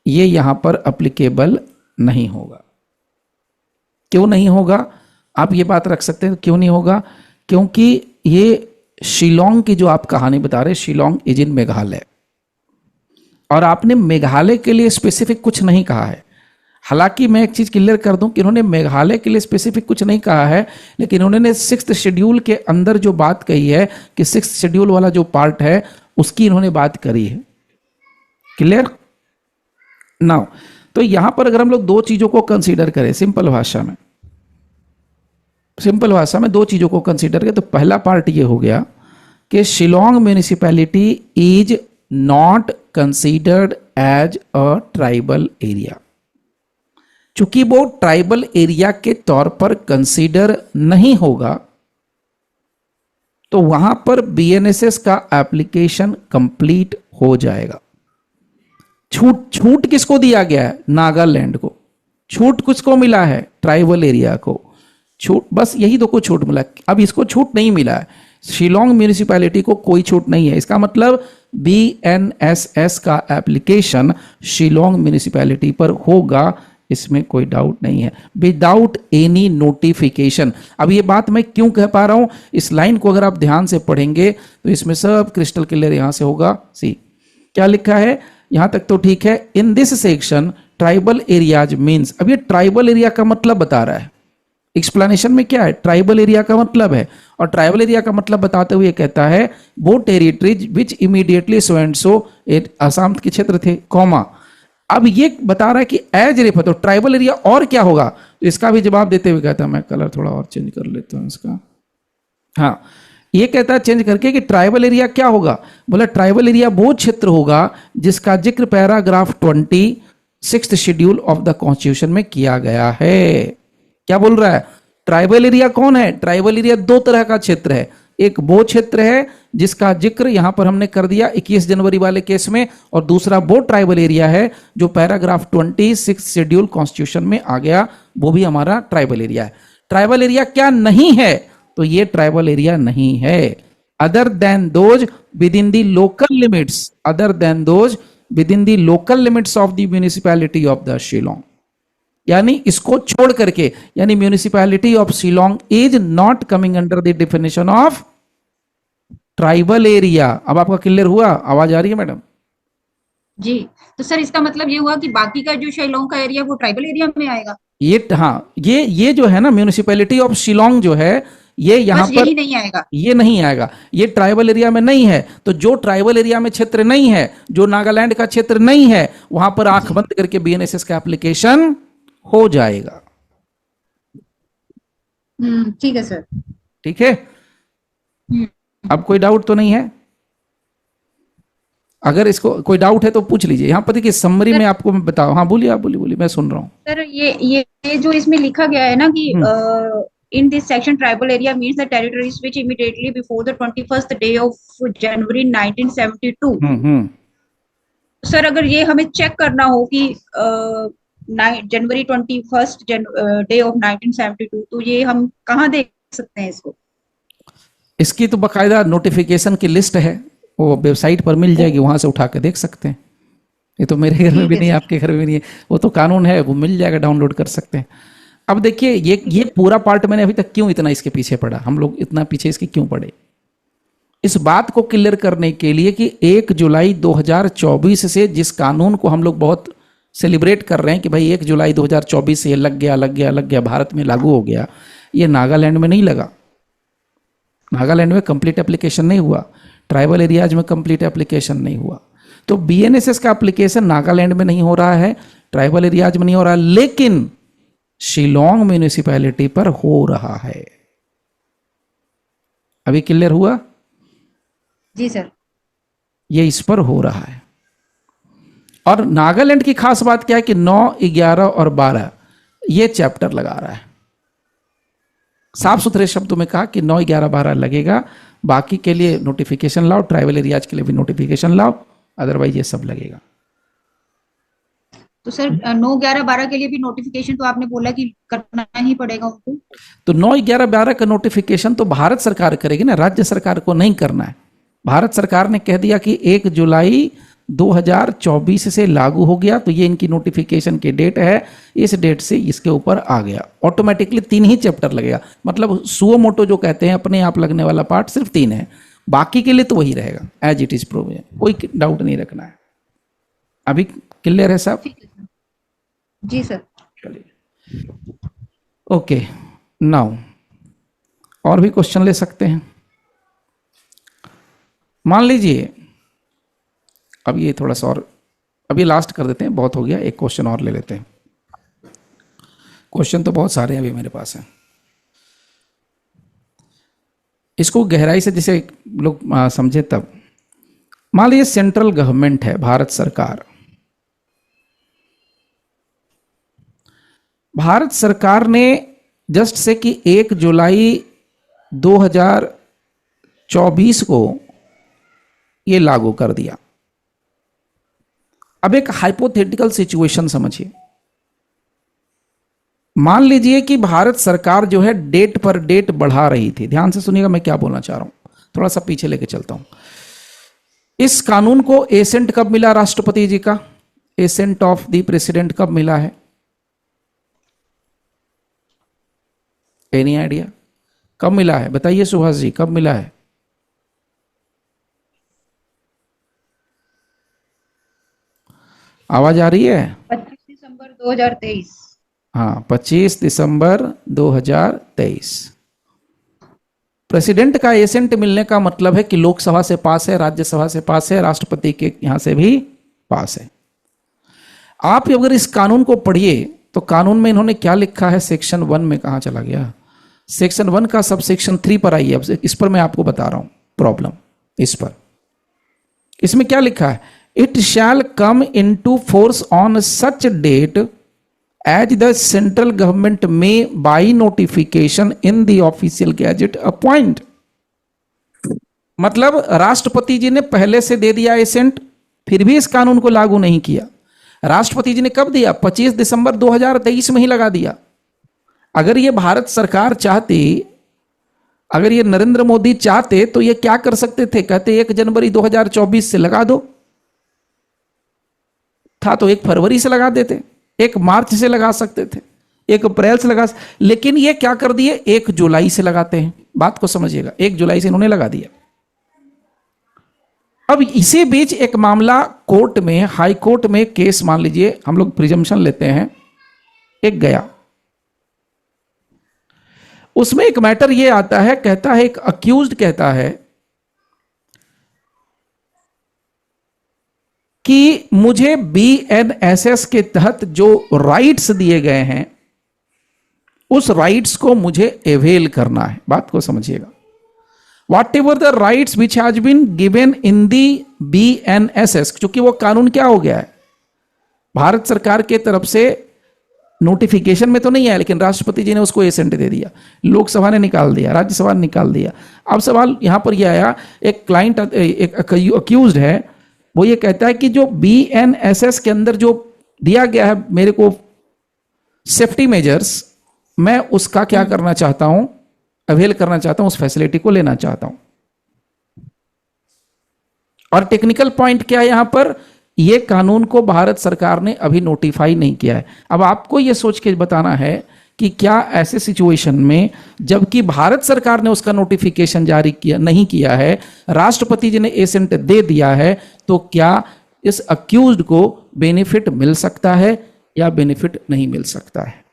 ये यहां पर अप्लीकेबल नहीं होगा। क्यों नहीं होगा, आप ये बात रख सकते हैं क्यों नहीं होगा, क्योंकि ये शिलोंग की जो आप कहानी बता रहे हैं, शिलोंग इज इन मेघालय, और आपने मेघालय के लिए स्पेसिफिक कुछ नहीं कहा है। हालांकि मैं एक चीज क्लियर कर दूं कि इन्होंने मेघालय के लिए स्पेसिफिक कुछ नहीं कहा है, लेकिन उन्होंने 6th शेड्यूल के अंदर जो बात कही है कि 6th शेड्यूल वाला जो पार्ट है उसकी इन्होंने बात करी है। क्लियर नाउ, तो यहां पर अगर हम लोग दो चीजों को कंसीडर करें, सिंपल भाषा में दो चीजों को कंसीडर करें, तो पहला पार्ट ये हो गया कि Shillong municipality is not considered as a tribal area. चूंकि वो ट्राइबल एरिया के तौर पर कंसीडर नहीं होगा, तो वहां पर BNSS का एप्लीकेशन कंप्लीट हो जाएगा। छूट किसको दिया गया है, नागालैंड को। छूट किसको मिला है, ट्राइबल एरिया को। छूट बस यही दो को छूट मिला। अब इसको छूट नहीं मिला है, शिलोंग म्यूनिसिपैलिटी को कोई छूट नहीं है। इसका मतलब BNSS का एप्लीकेशन शिलोंग म्यूनिसिपैलिटी पर होगा, इसमें कोई डाउट नहीं है, विदाउट एनी नोटिफिकेशन। अब ये बात मैं क्यों कह पा रहा हूं, इस लाइन को अगर आप ध्यान से पढ़ेंगे तो इसमें सब क्रिस्टल क्लियर यहां से होगा। सी क्या लिखा है, यहां तक तो ठीक है। इन this section tribal areas means, अब ये ट्राइबल एरिया का मतलब बता रहा है। एक्सप्लेनेशन में क्या है, ट्राइबल एरिया का मतलब है, और ट्राइबल एरिया का मतलब बताते हुए कहता है वो territories which immediately so and so, Assam के क्षेत्र थे, कॉमा। अब ये बता रहा है कि एज रेफर, तो ट्राइबल एरिया और क्या होगा, तो इसका भी जवाब देते हुए कहता है, मैं कलर थोड़ा और चेंज कर लेता हूं इसका। हाँ, ये कहता है चेंज करके कि ट्राइबल एरिया क्या होगा, बोला ट्राइबल एरिया वो क्षेत्र होगा जिसका जिक्र paragraph 20 6th schedule of the constitution में किया गया है। क्या बोल रहा है, ट्राइबल एरिया कौन है, ट्राइबल एरिया दो तरह का क्षेत्र है। एक वो क्षेत्र है जिसका जिक्र यहां पर हमने कर दिया 21 जनवरी वाले केस में, और दूसरा वो ट्राइबल एरिया है जो पैराग्राफ 26 शेड्यूल कॉन्स्टिट्यूशन में आ गया, वो भी हमारा ट्राइबल एरिया है। ट्राइबल एरिया क्या नहीं है, तो ये ट्राइबल एरिया नहीं है, other than those with in the local limits, other than those with in the local limits of the municipality of the Shillong. यानी इसको छोड़ करके, यानी municipality of Shillong is not coming under the definition of tribal area. अब आपका क्लियर हुआ, आवाज आ रही है मैडम जी। तो सर इसका मतलब ये हुआ कि बाकी का जो शिलोंग का एरिया वो ट्राइबल एरिया में आएगा। ये हाँ, ये जो है ना म्यूनिसिपैलिटी ऑफ शिलोंग जो है, ये यहाँ बस पर यही नहीं आएगा, ये नहीं आएगा, ये ट्राइबल एरिया में नहीं है। तो जो ट्राइबल एरिया में क्षेत्र नहीं है, जो नागालैंड का क्षेत्र नहीं है, वहां पर आंख बंद करके BNSS का एप्लीकेशन हो जाएगा। ठीक है सर। ठीक है, हम्म, अब कोई डाउट तो नहीं है? अगर इसको कोई डाउट है तो पूछ लीजिए। यहाँ पर देखिए समरी सर में आपको मैं बताऊं। हाँ बोलिए, आप बोलिए, बोलिए, मैं सुन रहा हूँ। सर ये जो इसमें लिखा गया है ना कि hmm in this section tribal area means the territories which immediately before the 21st day of January 1972। Hmm. Sir अगर ये हमें चेक करना हो कि जनवरी 21st डे ऑफ 1972, तो ये हम कहाँ देख सकते हैं इसको? इसकी तो बकायदा नोटिफिकेशन की लिस्ट है, वो वेबसाइट पर मिल जाएगी, वहां से उठा के देख सकते हैं। ये तो मेरे घर में ठीक भी है नहीं है, सर। आपके घर में भी नहीं है, वो तो कानून है, वो मिल जाएगा, डाउनलोड कर सकते हैं। अब देखिए ये पूरा पार्ट मैंने अभी तक क्यों इतना इसके पीछे पड़ा, हम लोग इतना पीछे इसके क्यों पड़े, इस बात को क्लियर करने के लिए कि 1 जुलाई 2024 से जिस कानून को हम लोग बहुत सेलिब्रेट कर रहे हैं कि भाई 1 जुलाई 2024 से ये लग गया लग गया लग गया, भारत में लागू हो गया, ये नागालैंड में नहीं लगा। नागालैंड में कंप्लीट एप्लीकेशन नहीं हुआ, ट्राइबल एरियाज में कंप्लीट एप्लीकेशन नहीं हुआ। तो बीएनएसएस का एप्लीकेशन नागालैंड में नहीं हो रहा है, ट्राइबल एरियाज में नहीं हो रहा, लेकिन शिलोंग म्यूनिसिपैलिटी पर हो रहा है। अभी क्लियर हुआ? जी सर। ये इस पर हो रहा है। और नागालैंड की खास बात क्या है कि 9, 11 और 12 ये चैप्टर लगा रहा है। साफ सुथरे शब्दों में कहा कि 9, 11, 12 लगेगा, बाकी के लिए नोटिफिकेशन लाओ, ट्राइबल एरियाज के लिए भी नोटिफिकेशन लाओ, अदरवाइज ये सब लगेगा। तो सर 9, 11, 12 के लिए भी नोटिफिकेशन तो आपने बोला कि करना ही पड़ेगा उनको। तो 9, 11, 12 का नोटिफिकेशन तो भारत सरकार करेगी ना, राज्य सरकार को नहीं करना है। भारत सरकार ने कह दिया कि 1 जुलाई 2024 से लागू हो गया, तो ये इनकी नोटिफिकेशन की डेट है, इस डेट से इसके ऊपर आ गया, ऑटोमेटिकली 3 ही चैप्टर लगेगा। मतलब सुओ मोटो जो कहते हैं अपने आप लगने वाला पार्ट सिर्फ 3 है, बाकी के लिए तो वही रहेगा एज इट इज प्रोविजन, कोई डाउट नहीं रखना है। अभी क्लियर है साहब? ठीक है सर। जी सर। चलिए ओके, नाउ और भी क्वेश्चन ले सकते हैं। मान लीजिए अब ये थोड़ा सा और, अभी लास्ट कर देते हैं, बहुत हो गया, एक क्वेश्चन और ले लेते हैं। क्वेश्चन तो बहुत सारे हैं अभी मेरे पास हैं, इसको गहराई से जिसे लोग समझे तब। मान लीजिए सेंट्रल गवर्नमेंट है, भारत सरकार, भारत सरकार ने जस्ट से कि 1 जुलाई 2024 को ये लागू कर दिया। अब एक हाइपोथेटिकल सिचुएशन समझिए, मान लीजिए कि भारत सरकार जो है डेट पर डेट बढ़ा रही थी। ध्यान से सुनिएगा मैं क्या बोलना चाह रहा हूं, थोड़ा सा पीछे लेके चलता हूं। इस कानून को एसेंट कब मिला राष्ट्रपति जी का? एसेंट ऑफ द प्रेसिडेंट कब मिला है? एनी आइडिया कब मिला है? बताइए सुभाष जी, कब मिला है? आवाज आ रही है? 25 दिसंबर 2023। हाँ, 25 दिसंबर 2023। प्रेसिडेंट का एसेंट मिलने का मतलब है कि लोकसभा से पास है, राज्यसभा से पास है, राष्ट्रपति के यहां से भी पास है। आप अगर इस कानून को पढ़िए तो कानून में इन्होंने क्या लिखा है, सेक्शन 1 में कहां चला गया, सेक्शन 1 का सब सेक्शन 3 पर आइए। अब इस पर मैं आपको बता रहा हूं प्रॉब्लम, इस पर, इसमें क्या लिखा है, it shall come into force on such date as the central government may by notification in the official gazette appoint. मतलब राष्ट्रपति जी ने पहले से दे दिया एसेंट, फिर भी इस कानून को लागू नहीं किया। राष्ट्रपति जी ने कब दिया? 25 दिसंबर 2023 में ही लगा दिया। अगर ये भारत सरकार चाहती, अगर ये नरेंद्र मोदी चाहते तो ये क्या कर सकते थे, कहते 1 जनवरी 2024 से लगा दो, था तो 1 फरवरी से लगा देते, 1 मार्च से लगा सकते थे, 1 अप्रैल से लगा, लेकिन ये क्या कर दिए, 1 जुलाई से लगाते हैं। बात को समझिएगा, 1 जुलाई से इन्होंने लगा दिया। अब इसी बीच एक मामला कोर्ट में, हाई कोर्ट में केस, मान लीजिए हम लोग प्रिजम्पशन लेते हैं, एक गया, उसमें एक मैटर ये आता है, कहता है एक अक्यूज्ड कहता है कि मुझे बीएनएसएस के तहत जो राइट्स दिए गए हैं उस राइट्स को मुझे एवेल करना है। बात को समझिएगा, whatever the rights which has been given in the BNSS, क्योंकि वो कानून क्या हो गया है, भारत सरकार के तरफ से नोटिफिकेशन में तो नहीं है, लेकिन राष्ट्रपति जी ने उसको एसेंट दे दिया, लोकसभा ने निकाल दिया, राज्यसभा ने निकाल दिया। अब सवाल यहां पर यह आया, एक क्लाइंट, एक अक्यूज्ड है, वो ये कहता है कि जो BNSS के अंदर जो दिया गया है मेरे को सेफ्टी मेजर्स, मैं उसका क्या करना चाहता हूं, अवेल करना चाहता हूं, उस फैसिलिटी को लेना चाहता हूं। और टेक्निकल पॉइंट क्या है यहां पर, यह कानून को भारत सरकार ने अभी नोटिफाई नहीं किया है। अब आपको यह सोच के बताना है कि क्या ऐसे सिचुएशन में, जबकि भारत सरकार ने उसका नोटिफिकेशन जारी किया नहीं किया है, राष्ट्रपति जी ने एसेंट दे दिया है, तो क्या इस अक्यूज्ड को बेनिफिट मिल सकता है या बेनिफिट नहीं मिल सकता है?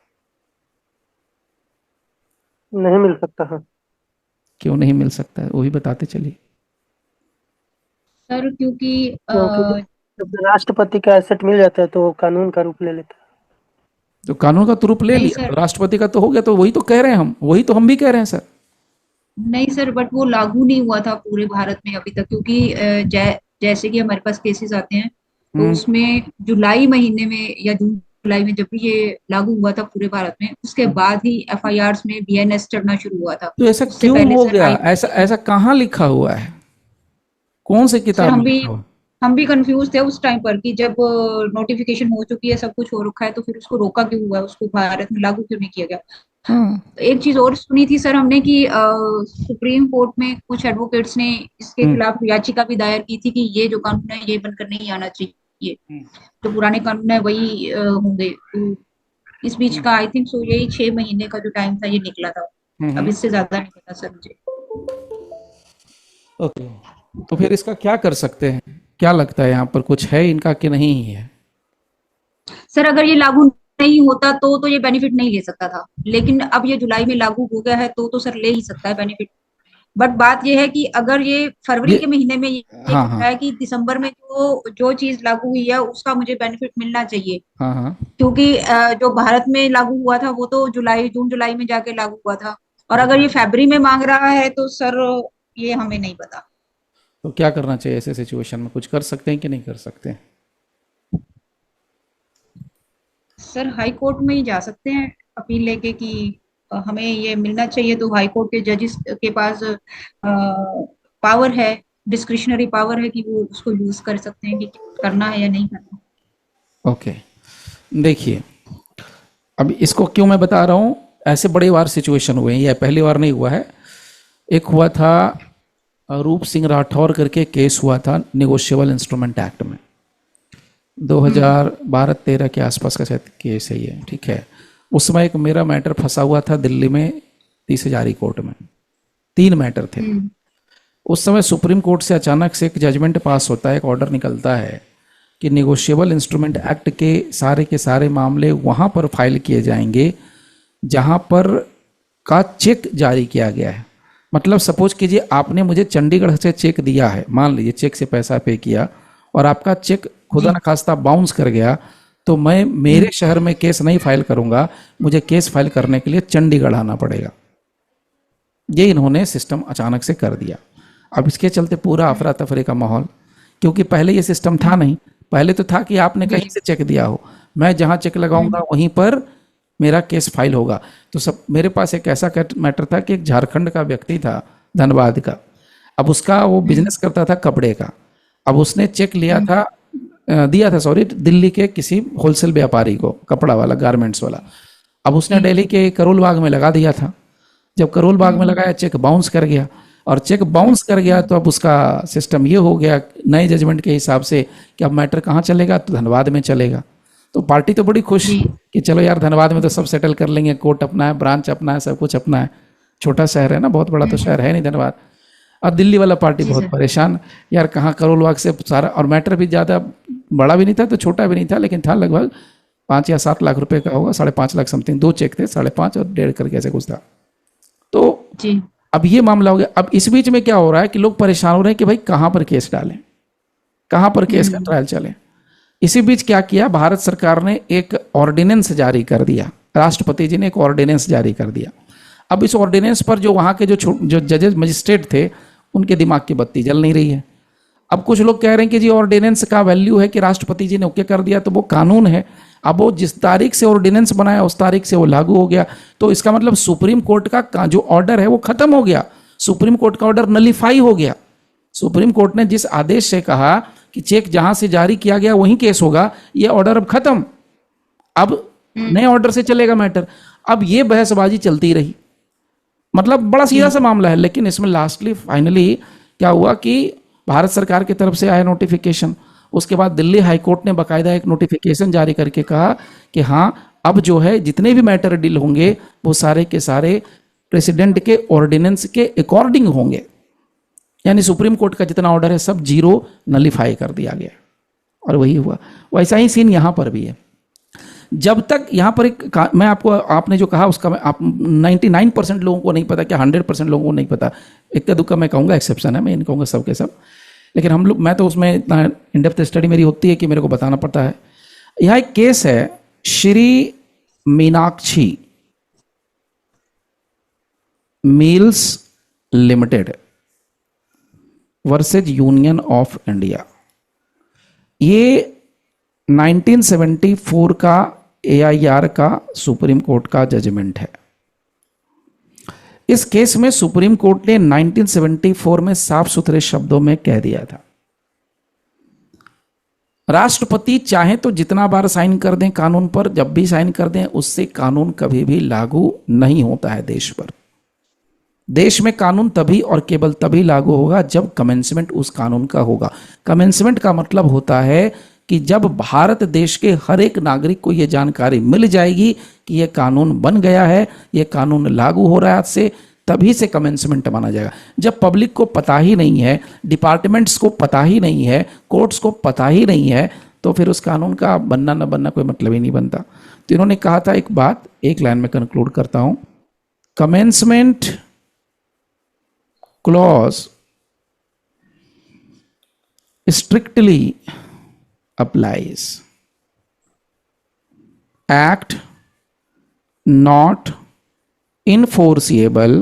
नहीं मिल सकता है। क्यों नहीं मिल सकता है, वो भी बताते चलिए। सर क्योंकि क्योंकि जब राष्ट्रपति का एसेट मिल जाता है तो वो कानून का रूप ले लेता है। तो कानून का तो रूप ले नहीं लिया, सर, तो राष्ट्रपति का तो हो गया, तो वही तो कह रहे हैं हम, वही तो हम भी कह रहे हैं सर। नहीं सर, बट वो लागू नहीं हुआ था पूरे भारत में अभी तक, क्योंकि जैसे कि हमारे पास केसेस आते हैं तो उसमें जुलाई महीने में या जून जुलाई में जब भी ये लागू हुआ था पूरे भारत में, उसके बाद ही FIRs में BNS चढ़ना शुरू हुआ था। तो ऐसा उससे क्यों पहले हो सर गया? हाई ऐसा ऐसा कहाँ लिखा हुआ है, कौन से सर किताब में लिखा हुआ? हम भी कंफ्यूज थे उस टाइम पर कि जब नोटिफिकेशन हो चुकी है, सब कुछ हो रखा है, तो फिर उसको रोका क्यों हुआ है, उसको भारत में लागू क्यों नहीं किया गया। हाँ, एक चीज और सुनी थी सर हमने कि सुप्रीम कोर्ट में कुछ एडवोकेट्स ने इसके खिलाफ याचिका भी दायर की थी कि ये जो कानून है ये बनकर नहीं आना चाहिए, जो पुराने कानून है वही होंगे। तो इस बीच का आई थिंक सो यही 6 महीने का जो टाइम था ये निकला था। अब इससे ज्यादा नहीं पता सर मुझे। ओके, तो फिर इसका क्या कर सकते हैं, क्या लगता है यहाँ पर कुछ है इनका कि नहीं है? सर अगर ये लागू नहीं होता तो ये बेनिफिट नहीं ले सकता था, लेकिन अब ये जुलाई में लागू हो गया है तो सर ले ही सकता है बेनिफिट। बट बात ये है कि अगर ये फरवरी के महीने में ये हाँ, है कि दिसंबर में जो चीज लागू हुई है उसका मुझे बेनिफिट मिलना चाहिए, हाँ, हाँ, क्योंकि जो भारत में लागू हुआ था वो तो जून जुलाई में जाके लागू हुआ था, और अगर ये फरवरी में मांग रहा है तो सर ये हमें नहीं पता। तो क्या करना चाहिए ऐसे सिचुएशन में, कुछ कर सकते हैं कि नहीं कर सकते हैं? सर हाई कोर्ट में ही जा सकते हैं अपील लेके कि हमें ये मिलना चाहिए, तो हाई कोर्ट के जजेस के पास पावर है, डिस्क्रिशनरी पावर है कि वो उसको यूज कर सकते हैं कि करना है या नहीं करना। ओके, देखिए, अब इसको क्यों मैं बता रहा हूँ, ऐसे बड़े बार सिचुएशन हुए हैं, यह पहली बार नहीं हुआ है। एक हुआ था रूप सिंह राठौर करके केस हुआ था निगोशिएबल इंस्ट्रूमेंट एक्ट में, 2012-13 के आसपास का शायद केस है ये, ठीक है। उस समय एक मेरा मैटर फंसा हुआ था दिल्ली में 30,000 कोर्ट में, 3 मैटर थे। उस समय सुप्रीम कोर्ट से अचानक से एक जजमेंट पास होता है, एक ऑर्डर निकलता है कि निगोशिएबल इंस्ट्रूमेंट एक्ट के सारे मामले वहाँ पर फाइल किए जाएंगे जहाँ पर का चेक जारी किया गया है। मतलब सपोज कीजिए आपने मुझे चंडीगढ़ से चेक दिया है, मान लीजिए चेक से पैसा पे किया और आपका चेक खुदा न खास्ता बाउंस कर गया, तो मैं मेरे शहर में केस नहीं फाइल करूंगा, मुझे केस फाइल करने के लिए चंडीगढ़ आना पड़ेगा। ये इन्होंने सिस्टम अचानक से कर दिया। अब इसके चलते पूरा अफरा तफरी का माहौल, क्योंकि पहले ये सिस्टम था नहीं। पहले तो था कि आपने कहीं से चेक दिया हो, मैं जहां चेक लगाऊंगा वहीं पर मेरा केस फाइल होगा। तो सब मेरे पास एक ऐसा मैटर था कि एक झारखंड का व्यक्ति था, धनबाद का। अब उसका वो बिजनेस करता था कपड़े का। अब उसने चेक दिया था दिल्ली के किसी होलसेल व्यापारी को, कपड़ा वाला, गारमेंट्स वाला। अब उसने दिल्ली के करोल बाग में लगा दिया था। जब करोल बाग में लगाया, चेक बाउंस कर गया, और चेक बाउंस कर गया तो अब उसका सिस्टम ये हो गया नए जजमेंट के हिसाब से कि अब मैटर कहाँ चलेगा, तो धनबाद में चलेगा। तो पार्टी तो बड़ी खुश कि चलो यार धनबाद में तो सब सेटल कर लेंगे, कोर्ट अपना है, ब्रांच अपना है, सब कुछ अपना है। छोटा शहर है ना, बहुत बड़ा तो शहर है नहीं धनबाद। और दिल्ली वाला पार्टी बहुत परेशान, यार कहाँ करोल बाग से सारा, और मैटर भी ज़्यादा बड़ा भी नहीं था तो छोटा भी नहीं था, लेकिन था लगभग 5 या 7 लाख रुपए का होगा, 5.5 लाख समथिंग। 2 चेक थे, 5.5 और 1.5 करके ऐसे कुछ था। तो अब ये मामला हो गया। अब इस बीच में क्या हो रहा है कि लोग परेशान हो रहे हैं कि भाई कहाँ पर केस डालें, कहाँ पर केस का ट्रायल चले। इसी बीच क्या किया, भारत सरकार ने एक ऑर्डिनेंस जारी कर दिया, राष्ट्रपति जी ने एक ऑर्डिनेंस जारी कर दिया। अब इस ऑर्डिनेंस पर जो वहाँ के जो जजेस मजिस्ट्रेट थे उनके दिमाग की बत्ती जल नहीं रही है। अब कुछ लोग कह रहे हैं कि जी ऑर्डिनेंस का वैल्यू है कि राष्ट्रपति जी ने ओके कर दिया तो वो कानून है, अब वो जिस तारीख से ऑर्डिनेंस बनाया उस तारीख से वो लागू हो गया, तो इसका मतलब सुप्रीम कोर्ट का जो ऑर्डर है वो खत्म हो गया, सुप्रीम कोर्ट का ऑर्डर नलीफाई हो गया। सुप्रीम कोर्ट ने जिस आदेश से कहा कि चेक जहां से जारी किया गया वहीं केस होगा, ये ऑर्डर अब खत्म, अब नए ऑर्डर से चलेगा मैटर। अब ये बहसबाजी चलती रही, मतलब बड़ा सीधा सा मामला है, लेकिन इसमें लास्टली फाइनली क्या हुआ कि भारत सरकार की तरफ से आया नोटिफिकेशन, उसके बाद दिल्ली हाई कोर्ट ने बाकायदा एक नोटिफिकेशन जारी करके कहा कि हाँ अब जो है जितने भी मैटर डील होंगे वो सारे के सारे प्रेसिडेंट के ऑर्डिनेंस के अकॉर्डिंग होंगे, यानी सुप्रीम कोर्ट का जितना ऑर्डर है सब जीरो नलीफाई कर दिया गया। और वही हुआ, वैसा ही सीन यहाँ पर भी है। जब तक यहाँ पर मैं आपको, आपने जो कहा उसका आप 99% लोगों को नहीं पता, क्या 100% लोगों को नहीं पता, इक्का दुक्का मैं कहूँगा एक्सेप्शन है, मैं नहीं कहूँगा सब के सब, लेकिन हम लोग, मैं तो उसमें इतना इन डेप्थ स्टडी मेरी होती है कि मेरे को बताना पड़ता है। यहाँ एक केस है Shri Meenakshi mills limited versus union of India. ये 1974 का AIR का सुप्रीम कोर्ट का जजमेंट है। इस केस में सुप्रीम कोर्ट ने 1974 में साफ सुथरे शब्दों में कह दिया था, राष्ट्रपति चाहे तो जितना बार साइन कर दें कानून पर, जब भी साइन कर दें उससे कानून कभी भी लागू नहीं होता है देश पर। देश में कानून तभी और केवल तभी लागू होगा जब कमेंसमेंट उस कानून का होगा। कमेंसमेंट का मतलब होता है कि जब भारत देश के हर एक नागरिक को यह जानकारी मिल जाएगी कि यह कानून बन गया है, यह कानून लागू हो रहा है आज से, तभी से कमेंसमेंट माना जाएगा। जब पब्लिक को पता ही नहीं है, डिपार्टमेंट्स को पता ही नहीं है, कोर्ट्स को पता ही नहीं है, तो फिर उस कानून का बनना न बनना कोई मतलब ही नहीं बनता। तो इन्होंने कहा था एक बात, एक लाइन में कंक्लूड करता हूं, commencement clause strictly applies. Act not enforceable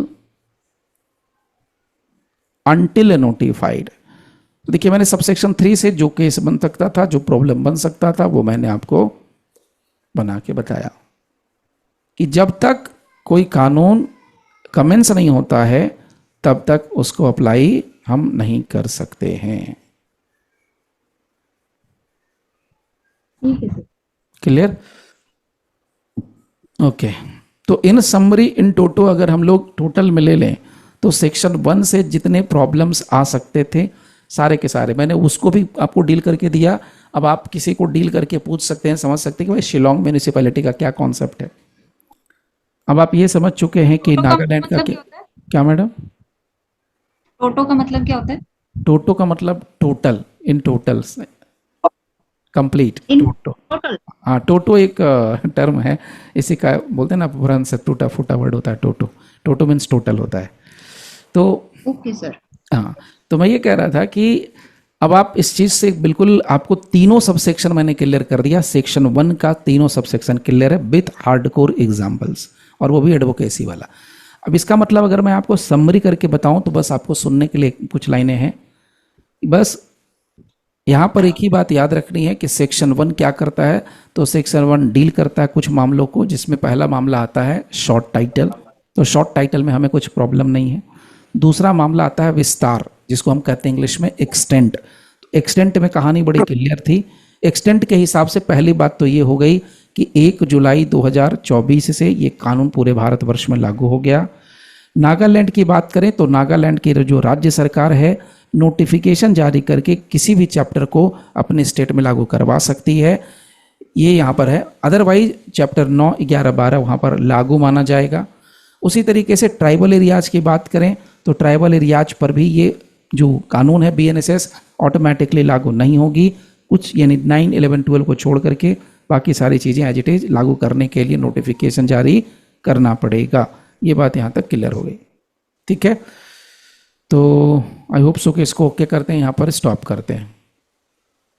until notified. तो देखिए मैंने सबसेक्शन 3 से जो केस बन सकता था, जो प्रॉब्लम बन सकता था, वो मैंने आपको बना के बताया कि जब तक कोई कानून कमेंस नहीं होता है तब तक उसको अप्लाई हम नहीं कर सकते हैं। क्लियर? ओके, तो इन समरी इन टोटो अगर हम लोग टोटल में ले लें तो सेक्शन 1 से जितने प्रॉब्लम्स आ सकते थे सारे के सारे मैंने उसको भी आपको डील करके दिया। अब आप किसी को डील करके पूछ सकते हैं, समझ सकते हैं कि भाई शिलोंग म्यूनिसिपैलिटी का क्या कॉन्सेप्ट है। अब आप ये समझ चुके हैं कि नागालैंड का क्या मैडम? टोटो का मतलब क्या होता है? टोटो का मतलब टोटल, इन टोटल, कंप्लीट टोटो। हाँ, टोटो एक टर्म है, इसी का बोलते हैं ना, पुरान से टूटा फूटा वर्ड होता है टोटो। टोटो मीन्स टोटल होता है। तो ओके सर। हाँ, तो मैं ये कह रहा था कि अब आप इस चीज़ से बिल्कुल, आपको तीनों सबसेक्शन मैंने क्लियर कर दिया। सेक्शन 1 का तीनों सबसेक्शन क्लियर है विथ हार्डकोर एग्जाम्पल्स, और वो भी एडवोकेसी वाला। अब इसका मतलब अगर मैं आपको समरी करके बताऊं तो बस आपको सुनने के लिए कुछ लाइनें हैं। बस यहाँ पर एक ही बात याद रखनी है कि सेक्शन 1 क्या करता है, तो सेक्शन 1 डील करता है कुछ मामलों को, जिसमें पहला मामला आता है शॉर्ट टाइटल। तो शॉर्ट टाइटल में हमें कुछ प्रॉब्लम नहीं है। दूसरा मामला आता है विस्तार, जिसको हम कहते हैं इंग्लिश में एक्सटेंट। तो एक्सटेंट में कहानी बड़ी क्लियर थी। एक्सटेंट के हिसाब से पहली बात तो ये हो गई कि 1 जुलाई 2024 से ये कानून पूरे भारतवर्ष में लागू हो गया। नागालैंड की बात करें तो नागालैंड की जो राज्य सरकार है नोटिफिकेशन जारी करके किसी भी चैप्टर को अपने स्टेट में लागू करवा सकती है, ये यहाँ पर है। अदरवाइज चैप्टर 9, 11, 12 वहाँ पर लागू माना जाएगा। उसी तरीके से ट्राइबल एरियाज की बात करें तो ट्राइबल एरियाज पर भी ये जो कानून है BNSS ऑटोमेटिकली लागू नहीं होगी। कुछ यानी 9, 11, 12 को छोड़ करके बाकी सारी चीज़ें एज इट इज लागू करने के लिए नोटिफिकेशन जारी करना पड़ेगा। ये बात यहाँ तक क्लियर हो गई, ठीक है। तो आई होप सो कि इसको ओके करते हैं, यहाँ पर स्टॉप करते हैं।